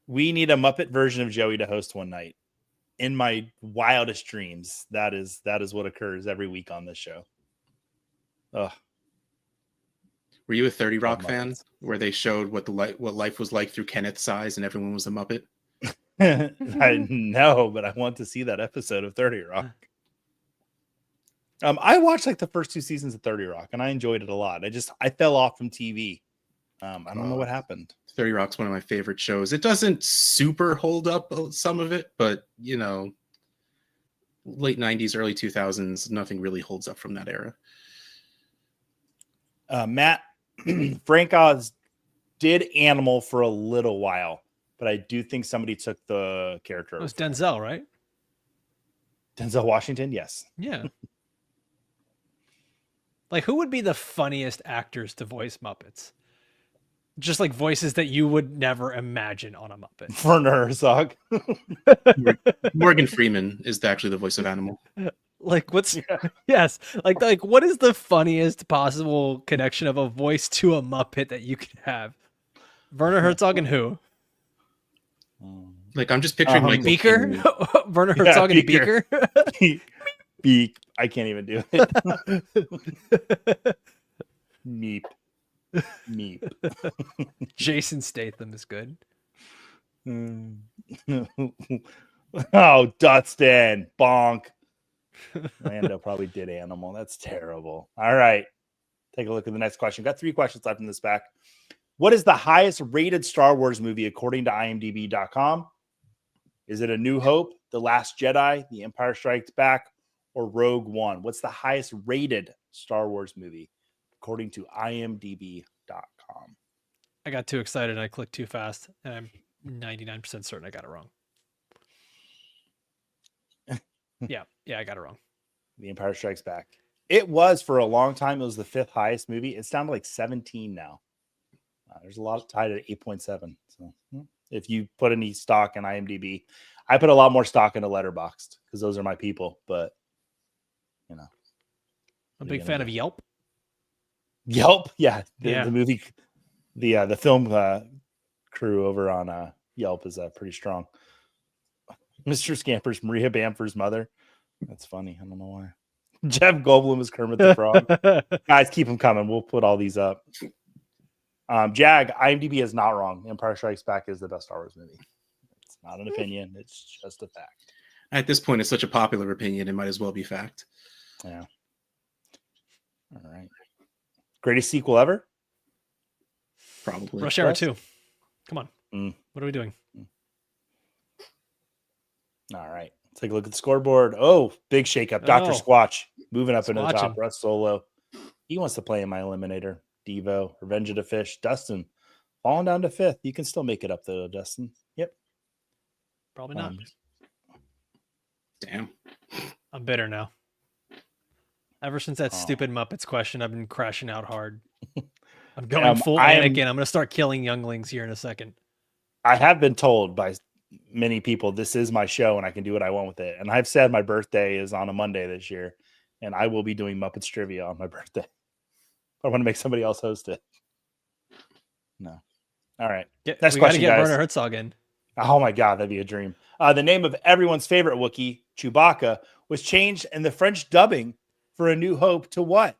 We need a Muppet version of Joey to host one night. In my wildest dreams, that is what occurs every week on this show. Ugh. Were you a 30 Rock fan where they showed what life was like through Kenneth's eyes and everyone was a Muppet? I know, but I want to see that episode of 30 Rock. I watched like the first 2 seasons of 30 Rock and I enjoyed it a lot. I fell off from TV. I don't know what happened. 30 Rock's one of my favorite shows. It doesn't super hold up some of it, but you know, late 90s, early 2000s, nothing really holds up from that era. Matt, Frank Oz did Animal for a little while, but I do think somebody took the character. It was Denzel, right? Denzel Washington, yes. Yeah. Like, who would be the funniest actors to voice Muppets? Just like voices that you would never imagine on a Muppet. Werner Herzog. Morgan Freeman is actually the voice of Animal. Like, what's yes, like what is the funniest possible connection of a voice to a Muppet that you could have? Werner Herzog and who? Like, I'm just picturing like Beaker. Werner Herzog and Beaker. Beak. I can't even do it. Meep. Jason Statham is good. Oh, Dustin. Bonk. Lando probably did Animal. That's terrible. All right. Take a look at the next question. Got 3 questions left in this back. What is the highest rated Star Wars movie according to IMDb.com? Is it A New Hope, The Last Jedi, The Empire Strikes Back, or Rogue One? What's the highest rated Star Wars movie according to IMDb.com? I got too excited and I clicked too fast, and I'm 99% certain I got it wrong. Yeah, I got it wrong. The Empire Strikes Back. It was for a long time. It was the 5th highest movie. It's down to like 17 now. There's a lot tied at 8.7. So if you put any stock in IMDb, I put a lot more stock into Letterboxd because those are my people. But you know, I'm a big fan of Yelp. Yelp, yeah. The movie, the film crew over on Yelp is pretty strong. Mr. Scamper's Maria Bamford's mother. That's funny. I don't know why. Jeff Goldblum is Kermit the Frog. Guys, keep them coming. We'll put all these up. Jag, IMDb is not wrong. Empire Strikes Back is the best Star Wars movie. It's not an opinion. It's just a fact. At this point, it's such a popular opinion. It might as well be fact. Yeah. All right. Greatest sequel ever? Probably. Rush Hour 2. Come on. What are we doing? All right. Take a look at the scoreboard. Oh, big shakeup. Dr. Squatch moving up into the top. Russ Solo. He wants to play in my eliminator. Devo, Revenge of the Fish. Dustin falling down to 5th. You can still make it up though, Dustin. Yep. Probably not. Damn. I'm bitter now. Ever since that stupid Muppets question, I've been crashing out hard. I'm going full Anakin. I'm going to start killing younglings here in a second. I have been told by many people this is my show and I can do what I want with it. And I've said my birthday is on a Monday this year, and I will be doing Muppets trivia on my birthday. I want to make somebody else host it. No. All right. Next question, guys. Werner Herzog in. Oh my God, that'd be a dream. The name of everyone's favorite Wookiee, Chewbacca, was changed in the French dubbing for A New Hope to what?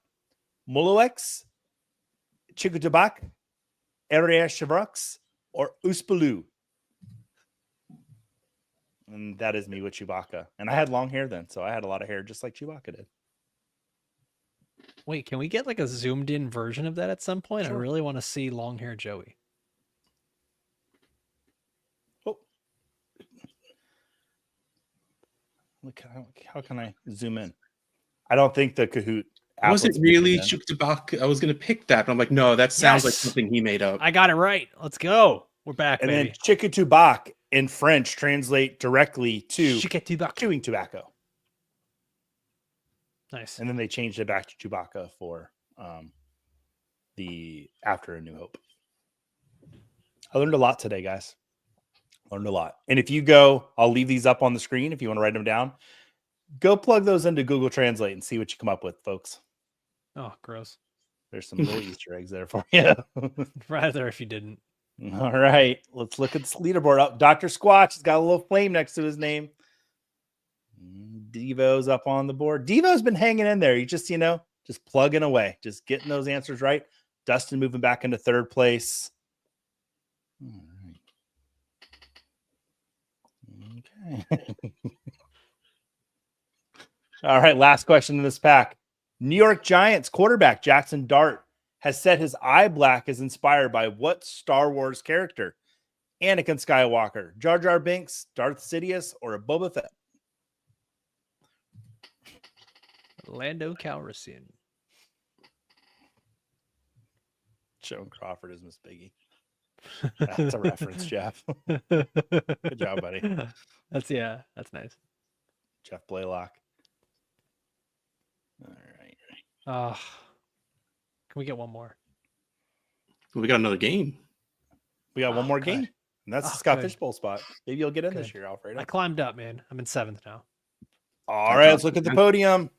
Muluex, Chikutabak, Eria Shavrux, or Uspaloo? And that is me with Chewbacca. And I had long hair then, so I had a lot of hair just like Chewbacca did. Wait, can we get like a zoomed in version of that at some point? Sure. I really want to see long hair Joey. Oh. Look, how can I zoom in? I don't think the Kahoot app was it really Chewbacca? I was going to pick that, but I'm like, no, that sounds like something he made up. I got it right. Let's go. We're back, and baby. Then Chikatubak in French translate directly to chewing tobacco. Nice. And then they changed it back to Chewbacca for the After A New Hope. I learned a lot today, guys. Learned a lot. And if you go, I'll leave these up on the screen if you want to write them down. Go plug those into Google Translate and see what you come up with, folks. Oh, gross. There's some little Easter eggs there for you. Rather if you didn't. All right. Let's look at this leaderboard. Up. Dr. Squatch has got a little flame next to his name. Devo's up on the board. Devo's been hanging in there. You just, just plugging away, just getting those answers right. Dustin moving back into third place. All right. Okay. All right. Last question in this pack. New York Giants quarterback Jackson Dart has said his eye black is inspired by what Star Wars character? Anakin Skywalker, Jar Jar Binks, Darth Sidious, or a Boba Fett? Lando Calrissian. Joan Crawford is Miss Piggy. That's a reference, Jeff. Good job, buddy. That's nice. Jeff Blaylock. All right. Can we get one more? We got another game. We got one more game. And that's the Scott Fishbowl spot. Maybe you'll get in this year, Alfredo. I climbed up, man. I'm in 7th now. All right, let's look at the podium.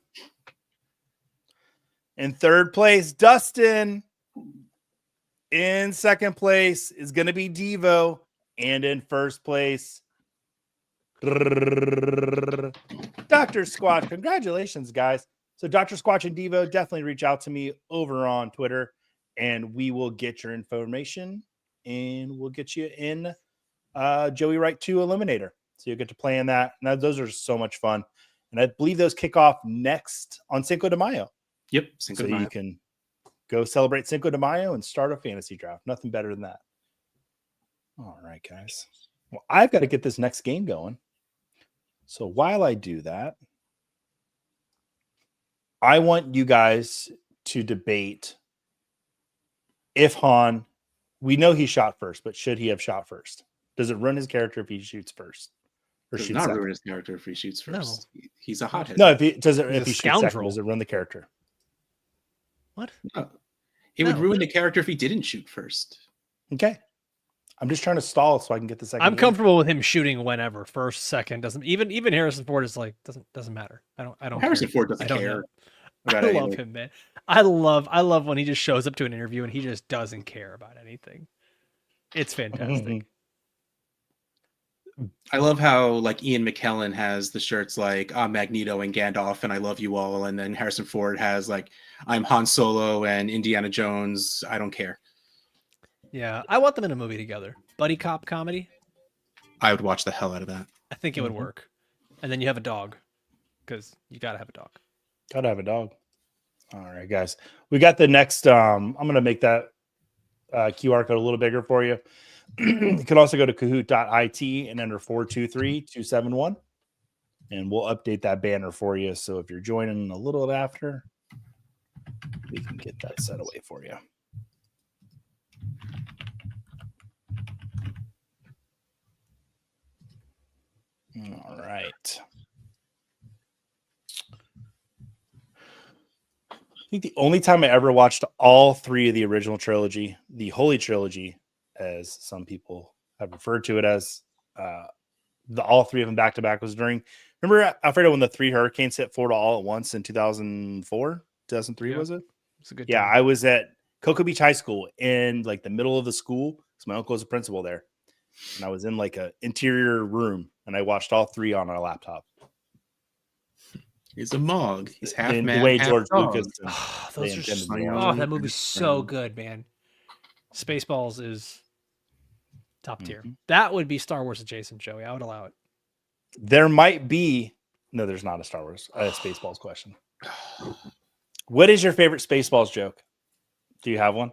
In third place, Dustin. In second place is going to be Devo. And in first place, Dr. Squatch. Congratulations, guys. So Dr. Squatch and Devo, definitely reach out to me over on Twitter, and we will get your information, and we'll get you in Joey Wright 2 Eliminator. So you'll get to play in that. And those are so much fun. And I believe those kick off next on Cinco de Mayo. Yep. Cinco de Mayo. You can go celebrate Cinco de Mayo and start a fantasy draft. Nothing better than that. All right, guys. Well, I've got to get this next game going. So while I do that, I want you guys to debate if Han, we know he shot first, but should he have shot first? Does it ruin his character if he shoots first? Or does not ruin his character if he shoots first. No. He's a hothead. No, if he shoots second, does it ruin the character? What? No. It would ruin the character if he didn't shoot first. Okay. I'm just trying to stall so I can get the second. I'm comfortable with him shooting whenever, first, second, doesn't even Harrison Ford is like doesn't matter. I don't Harrison Ford doesn't care. I love him, man. I love when he just shows up to an interview and he just doesn't care about anything. It's fantastic. I love how like Ian McKellen has the shirts like I'm Magneto and Gandalf and I love you all, and then Harrison Ford has like I'm Han Solo and Indiana Jones. I don't care. Yeah, I want them in a movie together. Buddy cop comedy. I would watch the hell out of that. I think it would work. And then you have a dog, because you gotta have a dog. Gotta have a dog. All right, guys. We got the next. I'm gonna make that QR code a little bigger for you. You can also go to Kahoot.it and enter 423-271, and we'll update that banner for you. So if you're joining a little bit after, we can get that set away for you. All right. think the only time I ever watched all three of the original trilogy, the Holy Trilogy, as some people have referred to it as, all three of them back to back, was during. Remember, Alfredo, when the 3 hurricanes hit Florida all at once in 2004, 2003 was it? It's a good. Yeah, time. I was at Cocoa Beach High School in like the middle of the school because my uncle was a principal there, and I was in like a interior room, and I watched all 3 on our laptop. He's a Mog. He's half And man, the way half George dog. Lucas. Those are that movie's so good, man. Spaceballs is top tier. That would be Star Wars adjacent, Joey. I would allow it. There might be no. There's not a Star Wars Spaceballs question. What is your favorite Spaceballs joke? Do you have one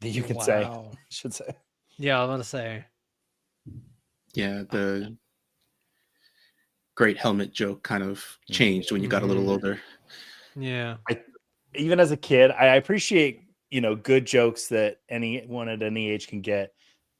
that you can say? Should say. Yeah, I'm gonna say. Yeah, the great helmet joke kind of changed when you got a little older. Yeah. Even as a kid, I appreciate, good jokes that anyone at any age can get.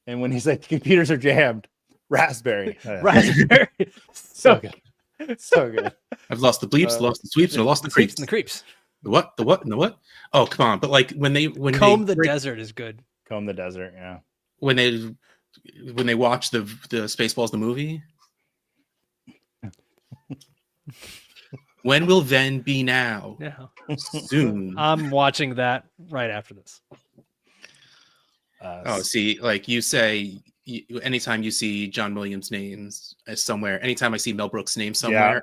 And when he's like, the computers are jammed, raspberry. Raspberry. So good. So good. I've lost the bleeps, lost the sweeps, and I lost the creeps. And the creeps. The what? The what? And the what? Oh, come on. But like when Comb the Desert is good. Comb the Desert, yeah. When they watch the Spaceballs the movie. When will then be now? Yeah. Soon. I'm watching that right after this. See, like you say, anytime you see John Williams' names somewhere, anytime I see Mel Brooks' name somewhere,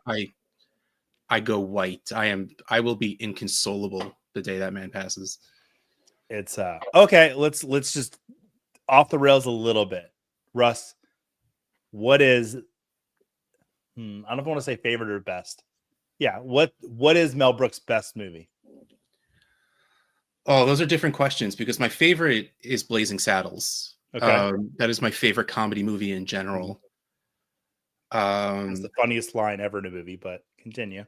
I go white. I will be inconsolable the day that man passes. It's okay. Let's just off the rails a little bit. Russ, what is? I don't know if I want to say favorite or best. Yeah, what is Mel Brooks' best movie? Oh, those are different questions because my favorite is Blazing Saddles. Okay, that is my favorite comedy movie in general. It's the funniest line ever in a movie, but continue.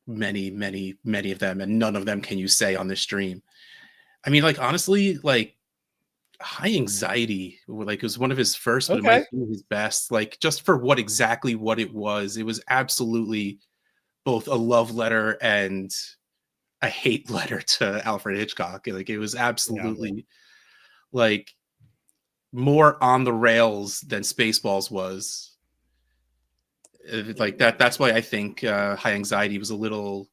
Many of them, and none of them can you say on this stream. I mean, like honestly, like High Anxiety, like it was one of his first, but it might be his best. Like just for what it was absolutely both a love letter and a hate letter to Alfred Hitchcock. Like it was absolutely like more on the rails than Spaceballs was. Like that's why I think High Anxiety was a little,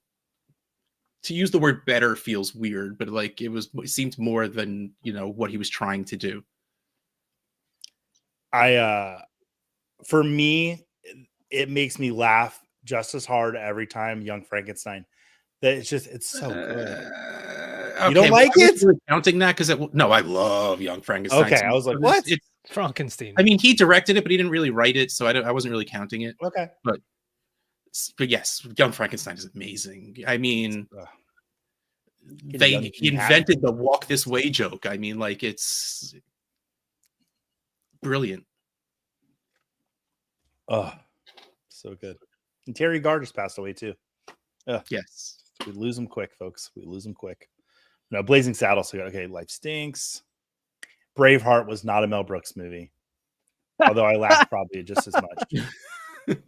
to use the word better feels weird, but like it seemed more than what he was trying to do. For me, it makes me laugh just as hard every time Young Frankenstein. That it's so good. Okay, you don't like it? Really counting that because no, I love Young Frankenstein. Okay, I was like, what? It's Frankenstein. I mean, he directed it, but he didn't really write it, so I wasn't really counting it. Okay, but yes, Young Frankenstein is amazing. I mean, he invented the walk this way joke. I mean, like it's brilliant. Oh, so good. And Terry Gard just passed away too. Yes. We lose them quick, folks. We lose them quick. No, Blazing Saddles. So okay, Life Stinks. Braveheart was not a Mel Brooks movie, although I laughed probably just as much.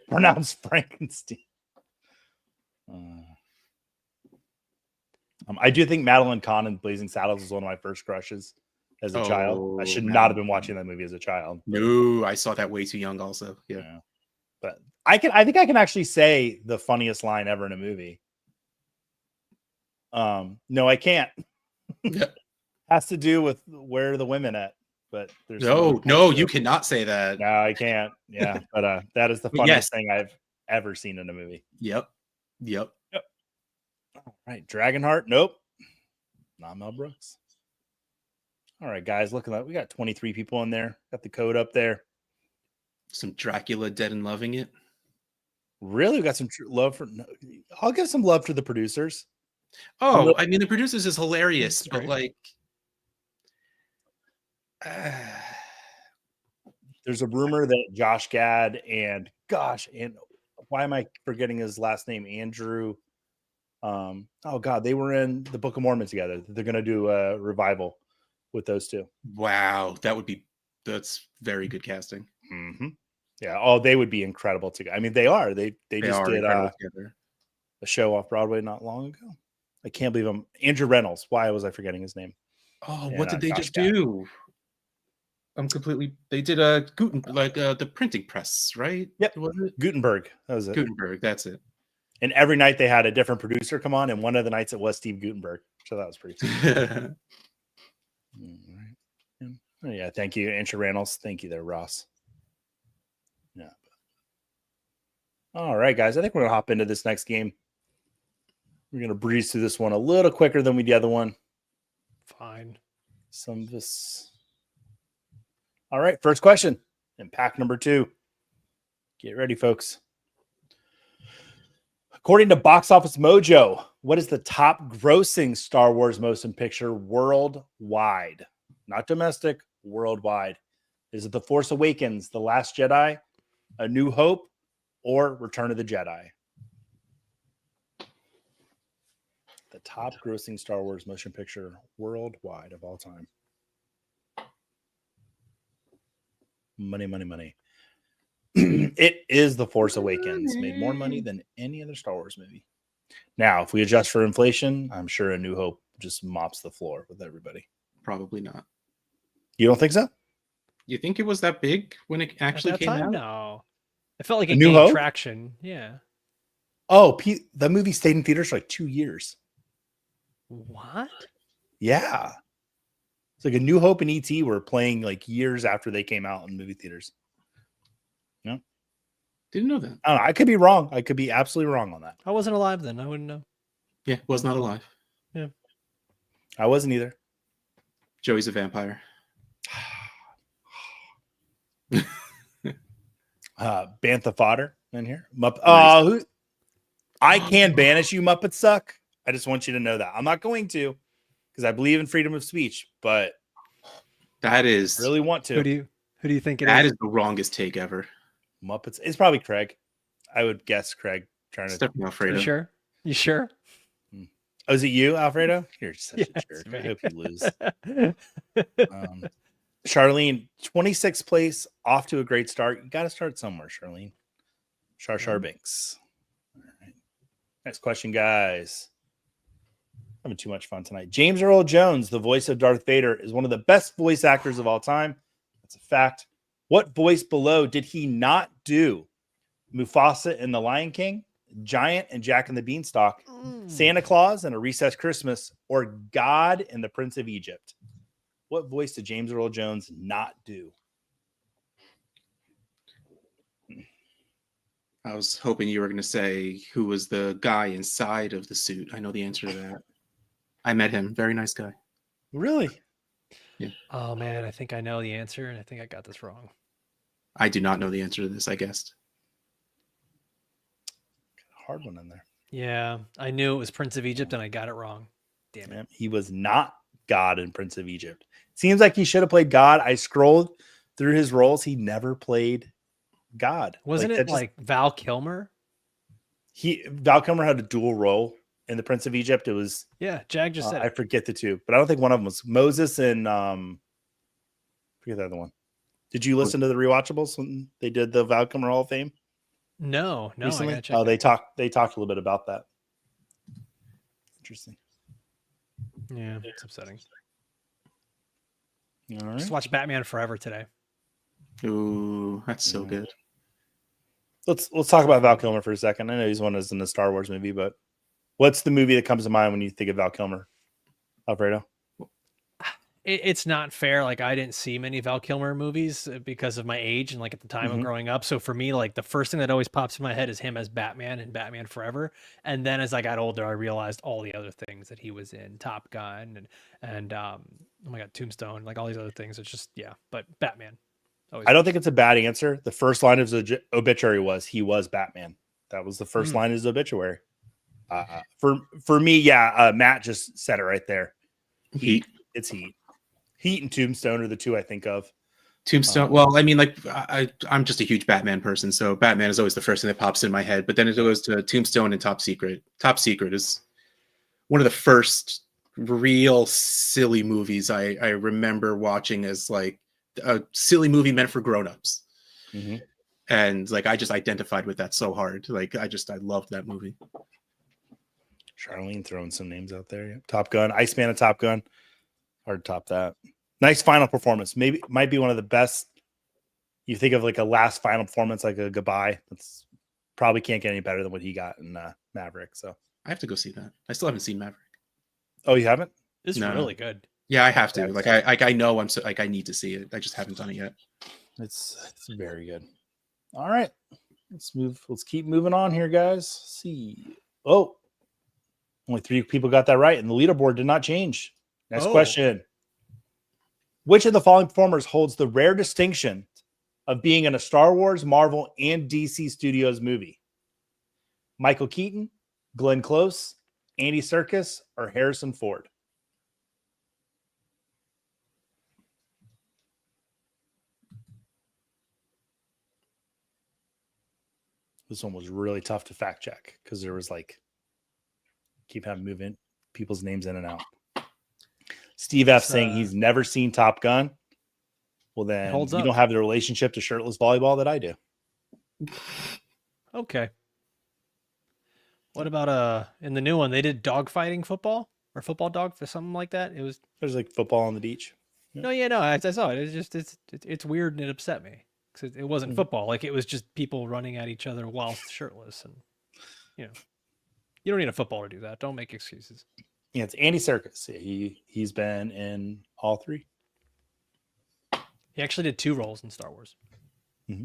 Pronounced Frankenstein. I do think Madeline Kahn in Blazing Saddles was one of my first crushes as a child. I should not have been watching that movie as a child. No, I saw that way too young also. Yeah. But I think I can actually say the funniest line ever in a movie. No, I can't. Has to do with where are the women at. But there's no, you cannot say that. No, I can't. Yeah, but that is the funniest thing I've ever seen in a movie. Yep. All right, Dragonheart. Nope, not Mel Brooks. All right, guys, looking like we got 23 people in there. Got the code up there. Some Dracula, Dead and Loving It. Really, we got some love for. I'll give some love to the producers. Oh, I mean, the producers is hilarious, but like. There's a rumor that Josh Gad and why am I forgetting his last name? Andrew. They were in the Book of Mormon together. They're going to do a revival with those two. Wow, that's very good casting. Mm-hmm. Yeah. Oh, they would be incredible together. I mean, they are. They just did. Together. a show off Broadway not long ago. I can't believe Andrew Reynolds. Why was I forgetting his name? Oh, what did they just do? They did a the printing press, right? Yep. Was it Gutenberg? That was it. Gutenberg, that's it. And every night they had a different producer come on, and one of the nights it was Steve Gutenberg. So that was pretty cool. Oh, yeah, thank you, Andrew Reynolds. Thank you there, Ross. Yeah. All right, guys. I think we're gonna hop into this next game. We're gonna breeze through this one a little quicker than we did the other one. Fine. Some of this. All right, first question in pack number 2. Get ready, folks. According to Box Office Mojo, what is the top grossing Star Wars motion picture worldwide? Not domestic, worldwide. Is it The Force Awakens, The Last Jedi, A New Hope, or Return of the Jedi? The top grossing Star Wars motion picture worldwide of all time. Money, money, money. It is The Force Awakens. Made more money than any other Star Wars movie. Now, if we adjust for inflation, I'm sure A New Hope just mops the floor with everybody. Probably not. You don't think so? You think it was that big when it actually came out? No. It felt like A it New gained Hope? traction. Yeah. Oh, the movie stayed in theaters for like 2 years. What? Yeah. It's like A New Hope and E.T. were playing like years after they came out in movie theaters. No? Didn't know that. I don't know. I could be wrong. I could be absolutely wrong on that. I wasn't alive then. I wouldn't know. Yeah, was not alive. Yeah. I wasn't either. Joey's a vampire. Bantha fodder in here. Nice. I can banish you, Muppets suck. I just want you to know that. I'm not going to because I believe in freedom of speech, but that is I really want to. Who do you think it is? That is the wrongest take ever. Muppets. It's probably Craig. I would guess Craig trying to. Stephanie Alfredo. You sure? You sure? Oh, is it you, Alfredo? You're such a jerk. Me. I hope you lose. Charlene, 26th place, off to a great start. You got to start somewhere, Charlene. Shar Binks. All right. Next question, guys. Having too much fun tonight. James Earl Jones, the voice of Darth Vader, is one of the best voice actors of all time. That's a fact. What voice below did he not do? Mufasa in The Lion King, Giant and Jack and the Beanstalk, Santa Claus and A Recessed Christmas, or God in The Prince of Egypt? What voice did James Earl Jones not do? I was hoping you were going to say who was the guy inside of the suit. I know the answer to that. I met him. Very nice guy. Really? Yeah. Oh man, I think I know the answer, and I think I got this wrong. I do not know the answer to this, I guessed. Hard one in there. Yeah, I knew it was Prince of Egypt, and I got it wrong. Damn it. Yeah, he was not God in Prince of Egypt. Seems like he should have played God. I scrolled through his roles. He never played God. Wasn't it like Val Kilmer? Val Kilmer had a dual role in the Prince of Egypt. It was Jag just said I forget the two, but I don't think one of them was Moses and forget the other one. Did you listen to the rewatchables when they did the Val Kilmer Hall of Fame? No. Recently? I gotta check they talked a little bit about that. Interesting. Yeah, it's upsetting. All right. Just watch Batman Forever today. Ooh, that's so good. Let's talk about Val Kilmer for a second. I know he's one that's in the Star Wars movie, but what's the movie that comes to mind when you think of Val Kilmer, Alfredo? It's not fair. Like, I didn't see many Val Kilmer movies because of my age and like at the time of growing up. So for me, like the first thing that always pops in my head is him as Batman and Batman Forever. And then as I got older, I realized all the other things that he was in, Top Gun and oh my God, Tombstone, like all these other things. It's just, but Batman. I don't think it's a bad answer. The first line of his obituary was he was Batman. That was the first line of his obituary. For me, Matt just said it right there. Heat. It's Heat. Heat and Tombstone are the two I think of. Tombstone. Well, I mean, like I'm just a huge Batman person, so Batman is always the first thing that pops in my head. But then it goes to Tombstone and Top Secret. Top Secret is one of the first real silly movies I remember watching as like a silly movie meant for grown-ups. Mm-hmm. And like I just identified with that so hard. Like I loved that movie. Charlene throwing some names out there. Yep. Top Gun, Iceman and Top Gun. Hard to top that. Nice final performance. Maybe might be one of the best. You think of like a last final performance, like a goodbye. That's probably can't get any better than what he got in Maverick. So I have to go see that. I still haven't seen Maverick. Oh, you haven't? It's really good. Yeah, I have to. Like I know I need to see it. I just haven't done it yet. It's very good. All right. Let's keep moving on here, guys. Let's see. Oh, only 3 people got that right, and the leaderboard did not change. Next question. Which of the following performers holds the rare distinction of being in a Star Wars, Marvel, and DC Studios movie? Michael Keaton, Glenn Close, Andy Serkis, or Harrison Ford? This one was really tough to fact check because there was keep having moving people's names in and out. Steve F saying he's never seen Top Gun. Well, then you don't have the relationship to shirtless volleyball that I do. Okay. What about in the new one? They did dogfighting football or football dog for something like that. There's like football on the beach. Yeah. No, I saw it. It's weird and it upset me because it wasn't football. Like it was just people running at each other whilst shirtless, and you don't need a football to do that. Don't make excuses. Yeah, it's Andy Serkis. He's been in all 3. He actually did 2 roles in Star Wars. Mm-hmm.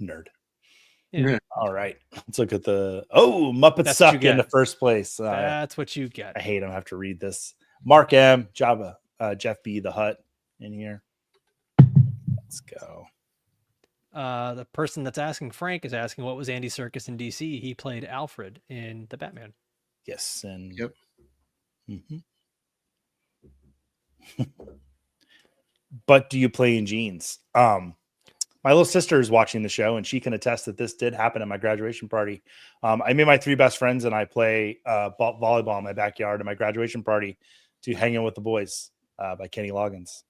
Nerd. Yeah. All right. Let's look at Muppets suck in the first place. That's what you get. I hate them. I have to read this. Mark M, Jabba, Jeff B, the Hut in here. Let's go. The person that's asking, Frank, is asking, what was Andy Serkis in DC? He played Alfred in the Batman. Yes. And yep. Mm-hmm. But do you play in jeans? My little sister is watching the show, and she can attest that this did happen at my graduation party. I made my 3 best friends, and I play volleyball in my backyard at my graduation party to Hanging with the Boys by Kenny Loggins.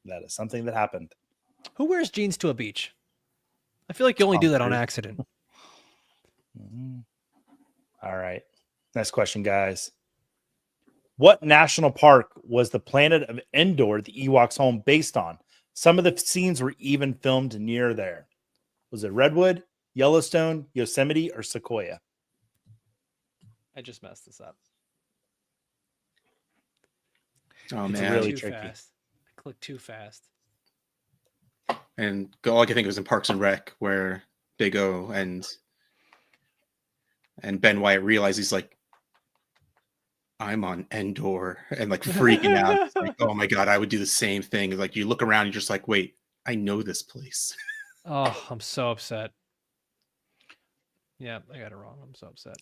That is something that happened. Who wears jeans to a beach? I feel like you only do that on accident. Mm-hmm. All right. Next question, guys. What national park was the planet of Endor, the Ewoks' home, based on? Some of the scenes were even filmed near there. Was it Redwood, Yellowstone, Yosemite, or Sequoia? I just messed this up. Oh, it's man. really too tricky. Fast. I clicked too fast. And all I can think of was in Parks and Rec, where they go and Ben Wyatt realizes he's like, I'm on Endor, and like freaking out. It's like, oh my God, I would do the same thing. Like you look around, you're just like, wait, I know this place. Oh, I'm so upset. Yeah, I got it wrong. I'm so upset.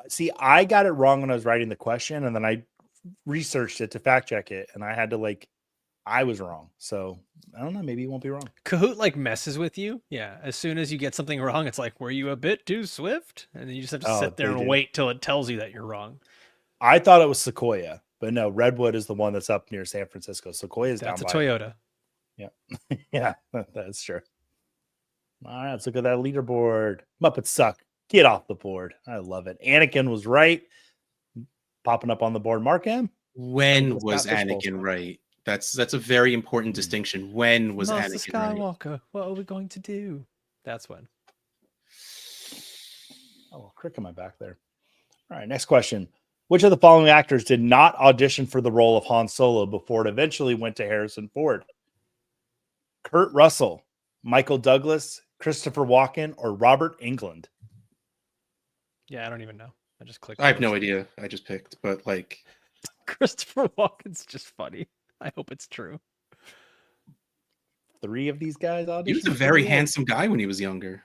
See, I got it wrong when I was writing the question, and then I researched it to fact check it, and I had to I was wrong. So I don't know. Maybe you won't be wrong. Kahoot messes with you. Yeah. As soon as you get something wrong, it's like, were you a bit too swift? And then you just have to sit there and wait till it tells you that you're wrong. I thought it was Sequoia, but no, Redwood is the one that's up near San Francisco. Sequoia is down by. That's a Toyota. Yeah. Yeah, that's true. All right, let's look at that leaderboard. Muppets suck. Get off the board. I love it. Anakin was right. Popping up on the board. Mark M. When was Anakin right? That's a very important distinction. When was Master Anakin Skywalker, right? what are we going to do? That's when. Oh, crick in my back there. All right, next question. Which of the following actors did not audition for the role of Han Solo before it eventually went to Harrison Ford? Kurt Russell, Michael Douglas, Christopher Walken, or Robert Englund? Yeah, I don't even know. I just clicked. I have no idea. I just picked, but Christopher Walken's just funny. I hope it's true. 3 of these guys auditioned. He was a very handsome guy when he was younger.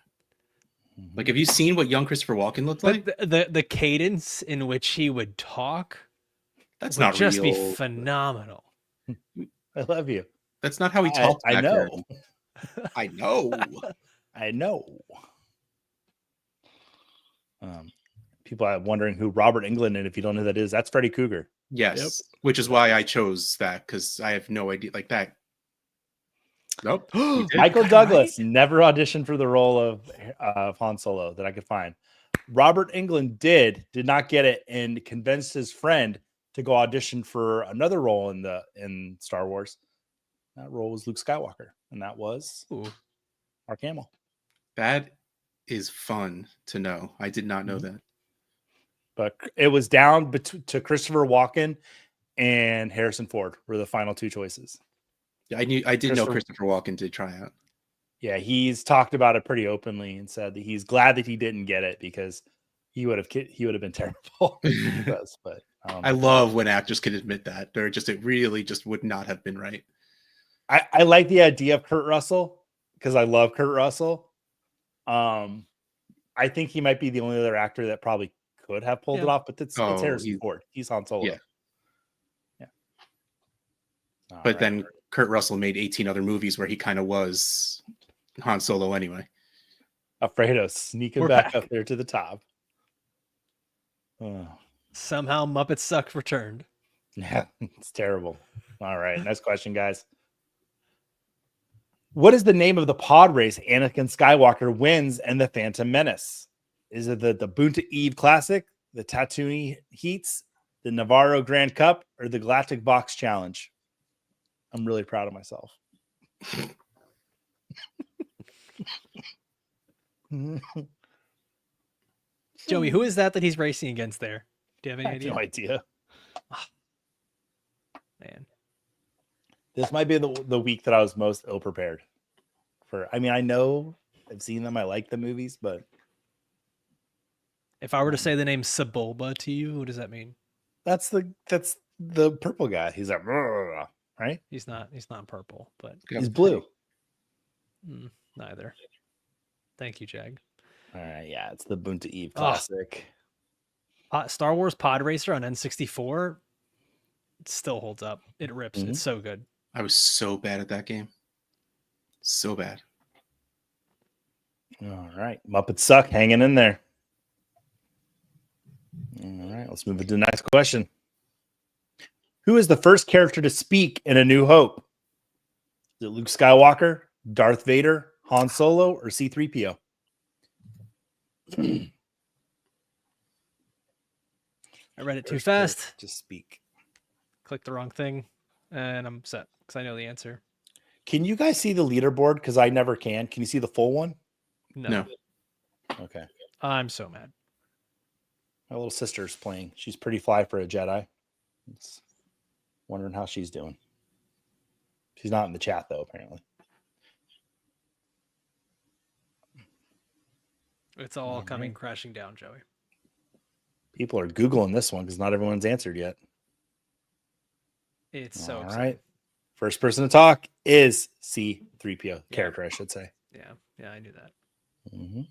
Like, have you seen what young Christopher Walken looked like? But the cadence in which he would talk, that's would not just real. be phenomenal. I love you. That's not how he talked. I know. I know. I know. People are wondering who Robert Englund, and if you don't know who that is, that's Freddy Krueger. Yes, Yep. Which is why I chose that, because I have no idea. Like that. Nope. Michael Douglas never auditioned for the role of Han Solo that I could find. Robert Englund did not get it and convinced his friend to go audition for another role in Star Wars. That role was Luke Skywalker, and that was Mark Hamill. That is fun to know. I did not know that. But it was down to Christopher Walken and Harrison Ford were the final two choices. I did know Christopher Walken did try out. Yeah, he's talked about it pretty openly and said that he's glad that he didn't get it because he would have been terrible. But I love when actors can admit that it really just would not have been right. I like the idea of Kurt Russell because I love Kurt Russell. I think he might be the only other actor that probably could have pulled it off, but it's Harrison Ford. He's Han Solo. Yeah. But then Kurt Russell made 18 other movies where he kind of was Han Solo anyway. Alfredo sneaking back up there to the top. Somehow Muppet Suck returned. Yeah, it's terrible. All right, next question, guys. What is the name of the pod race Anakin Skywalker wins in The Phantom Menace? Is it the Bunta Eve Classic, the Tatooine Heats, the Navarro Grand Cup, or the Galactic Box Challenge? I'm really proud of myself. Joey, who is that he's racing against there? Do you have any idea? No idea. Oh, man. This might be the week that I was most ill prepared for. I mean, I know I've seen them. I like the movies, but if I were to say the name Sebulba to you, what does that mean? That's the purple guy. He's like, right? He's not purple, but he's blue. Neither. Thank you, Jag. All right, yeah, it's the Bunta Eve Classic. Star Wars Pod Racer on N64 it still holds up. It rips. It's so good. I was so bad at that game. So bad. All right, Muppets Suck hanging in there. All right, let's move into the next question. Who is the first character to speak in A New Hope? Is it Luke Skywalker, Darth Vader, Han Solo, or C-3PO? I read it too fast. Just speak. Clicked the wrong thing, and I'm upset because I know the answer. Can you guys see the leaderboard? Because I never can. Can you see the full one? No. Okay. I'm so mad. My little sister's playing. She's pretty fly for a Jedi. Just wondering how she's doing. She's not in the chat, though, apparently. It's all coming crashing down, Joey. People are Googling this one because not everyone's answered yet. It's so all right. First person to talk is C-3PO. Character, I should say. Yeah, I knew that. Mm-hmm.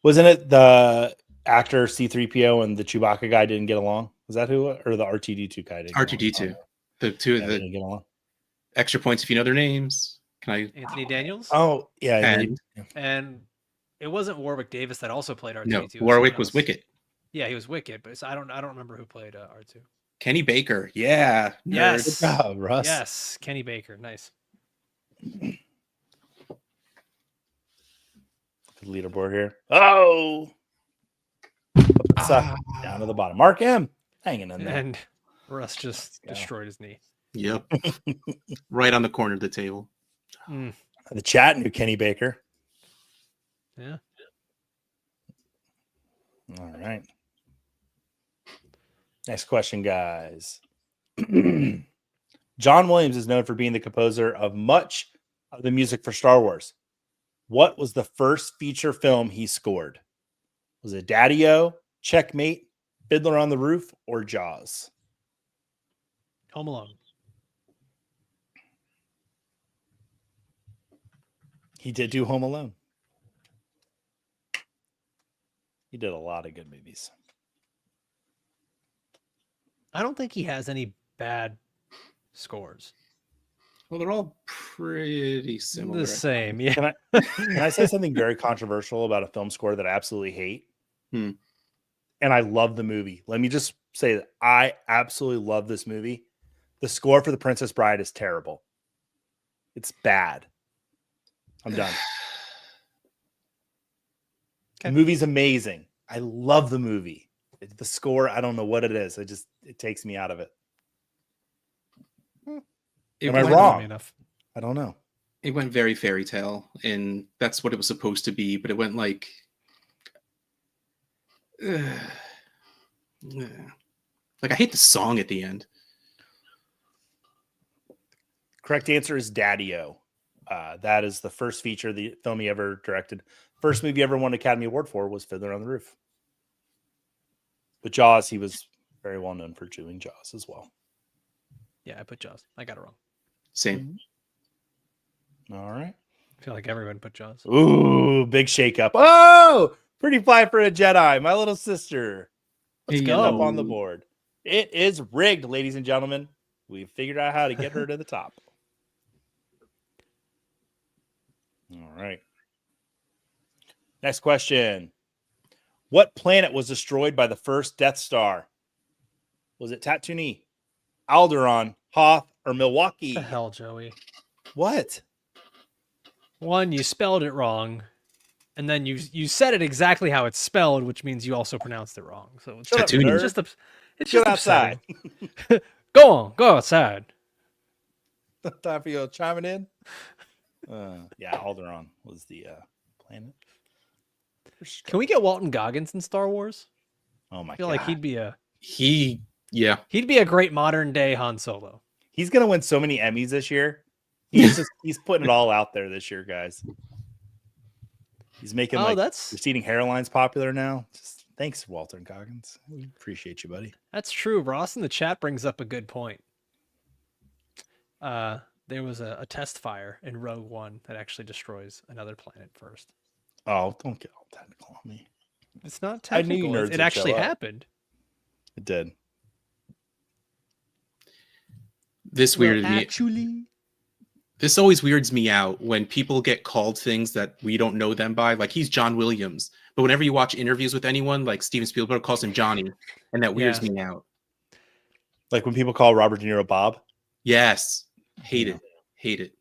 Wasn't it the actor C-3PO and the Chewbacca guy didn't get along? Was that who? Or the R2-D2 guy didn't R2-D2. The two of the didn't get along. Extra points if you know their names. Can I? Anthony Daniels? Oh, yeah. And it wasn't Warwick Davis that also played R2-D2. No, Warwick was Wicket. Yeah, he was Wicket, but I don't remember who played R2. Kenny Baker. Yeah. Yes. Good job, Russ. Yes, Kenny Baker. Nice. The leaderboard here. Oh. Down to the bottom. Mark M. Hanging in there. And Russ just destroyed his knee. Yep. Right on the corner of the table. The chat knew Kenny Baker. Yeah. All right. Next question, guys. John Williams is known for being the composer of much of the music for Star Wars. What was the first feature film he scored? Was it Daddy-O, Checkmate, Fiddler on the Roof, or Jaws? Home Alone. He did do Home Alone. He did a lot of good movies. I don't think he has any bad scores. Well, they're all pretty similar. The same, yeah. Can I say something very controversial about a film score that I absolutely hate? And I love the movie. Let me just say that I absolutely love this movie. The score for The Princess Bride is terrible. It's bad. I'm done. The movie's amazing. I love the movie. The score, I don't know what it is. It takes me out of it. Am I wrong? Enough. I don't know. It went very fairy tale, and that's what it was supposed to be, but it went like I hate the song at the end. Correct answer is Daddy-O. That is the first feature, the film he ever directed. First movie he ever won an Academy Award for was Fiddler on the Roof. But Jaws, he was very well known for doing Jaws as well. Yeah, I put Jaws. I got it wrong. Same. All right. I feel like everyone put Jaws. Ooh, big shakeup. Oh, pretty fly for a Jedi. My little sister. Let's go up on the board. It is rigged, ladies and gentlemen. We've figured out how to get her to the top. All right. Next question. What planet was destroyed by the first Death Star? Was it Tatooine, Alderaan, Hoth, or Milwaukee? What the hell, Joey? What? One, you spelled it wrong, and then you said it exactly how it's spelled, which means you also pronounced it wrong. So it's Tatooine. It's just outside. Go outside. Time for you chiming in. Yeah, Alderaan was the planet. Can we get Walton Goggins in Star Wars? Oh my god! I feel like he'd be a great modern day Han Solo. He's gonna win so many Emmys this year. He's putting it all out there this year, guys. He's making receding hairlines popular now. Thanks, Walter Goggins. We appreciate you, buddy. That's true. Ross in the chat brings up a good point. There was a test fire in Rogue One that actually destroys another planet first. Oh, don't get all technical on me. It's not technical. It actually happened. It did. This weirded me. This always weirds me out when people get called things that we don't know them by. Like, he's John Williams. But whenever you watch interviews with anyone, like Steven Spielberg calls him Johnny, and that weirds me out. Like when people call Robert De Niro Bob? Yes. Hate it.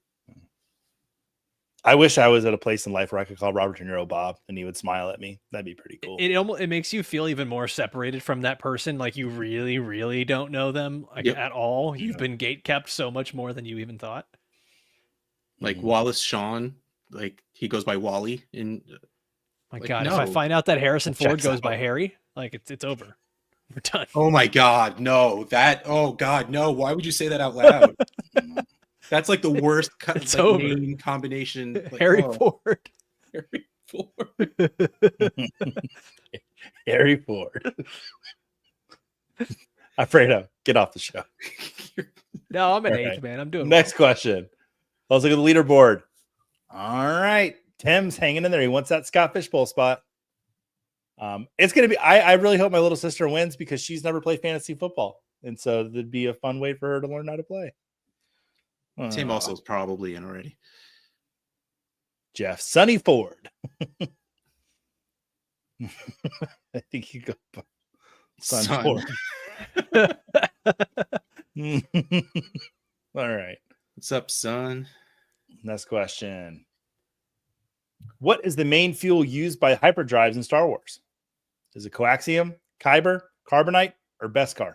I wish I was at a place in life where I could call Robert De Niro Bob and he would smile at me. That'd be pretty cool. It makes you feel even more separated from that person. Like you really, really don't know them at all. You've been gatekept so much more than you even thought. Like Wallace Shawn, like he goes by Wally. My God, if I find out that Harrison Ford goes by Harry, like it's over. We're done. Oh my God, no. Oh God, no. Why would you say that out loud? That's like the worst name combination. Like, Harry Ford. Harry Ford. Harry Ford. Alfredo, get off the show. No, I'm an eighth, man. I'm doing Next question. Let's look at the leaderboard. All right. Tim's hanging in there. He wants that Scott Fishbowl spot. It's going to be, I really hope my little sister wins because she's never played fantasy football. And so there'd be a fun way for her to learn how to play. Tim also is probably in already. Jeff, Sonny Ford. I think you go Son Ford. All right. What's up, son? Next question. What is the main fuel used by hyperdrives in Star Wars? Is it coaxium, kyber, carbonite, or Beskar?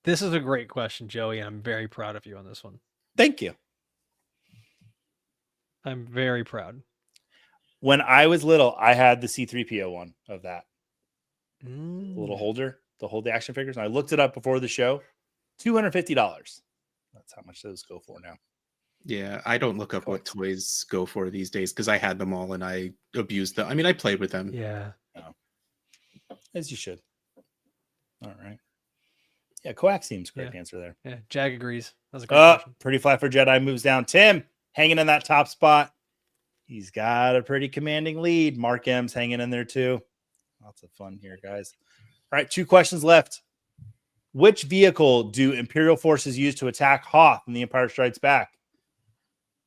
This is a great question, Joey, and I'm very proud of you on this one. Thank you. I'm very proud. When I was little, I had the C-3PO one of that. The little holder to hold the action figures. And I looked it up before the show. $250. That's how much those go for now. Yeah, I don't look up what toys go for these days because I had them all and I abused them. I mean, I played with them. Yeah. As you should. All right. Yeah, coaxium's great answer there. Yeah, Jag agrees. That was a great question. Pretty flat for Jedi moves down. Tim hanging in that top spot. He's got a pretty commanding lead. Mark M's hanging in there too. Lots of fun here, guys. All right, 2 questions left. Which vehicle do Imperial forces use to attack Hoth in The Empire Strikes Back?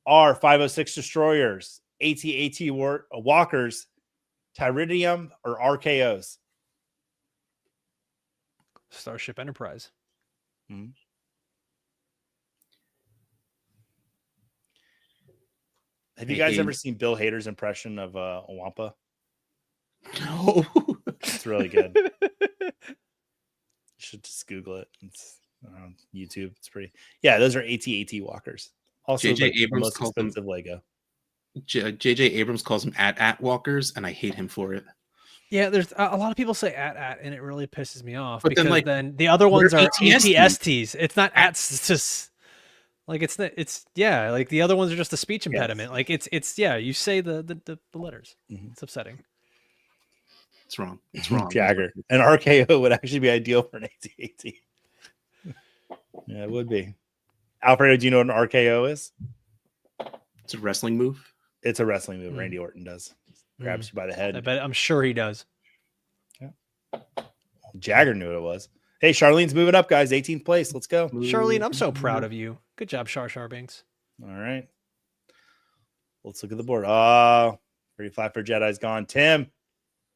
R-506 destroyers, AT-AT walkers, Tyridium, or RKOs? Starship Enterprise. Mm-hmm. Have you guys ever seen Bill Hader's impression of a Wampa? No. It's really good. You should just Google it. It's on YouTube. It's pretty. Yeah, those are AT-AT walkers. Also, JJ the Abrams most calls them expensive Lego. JJ Abrams calls them at walkers, and I hate him for it. Yeah, there's a lot of people say at, and it really pisses me off But because then, like, then the other ones are ATSTs. ATSTs. It's not ats. It's just like it's yeah. Like the other ones are just a speech impediment. Like it's yeah. You say the letters. It's upsetting. It's wrong. It's wrong. Jagger. An RKO would actually be ideal for an AT-AT. Yeah, it would be. Alfredo, do you know what an RKO is? It's a wrestling move. It's a wrestling move. Randy Orton does. Grabs you by the head. I bet. I'm sure he does. Yeah. Jagger knew what it was. Hey, Charlene's moving up, guys. 18th place. Let's go. Charlene, I'm so proud of you. Good job, Char Binks. All right. Let's look at the board. Pretty flat for Jedi's gone. Tim,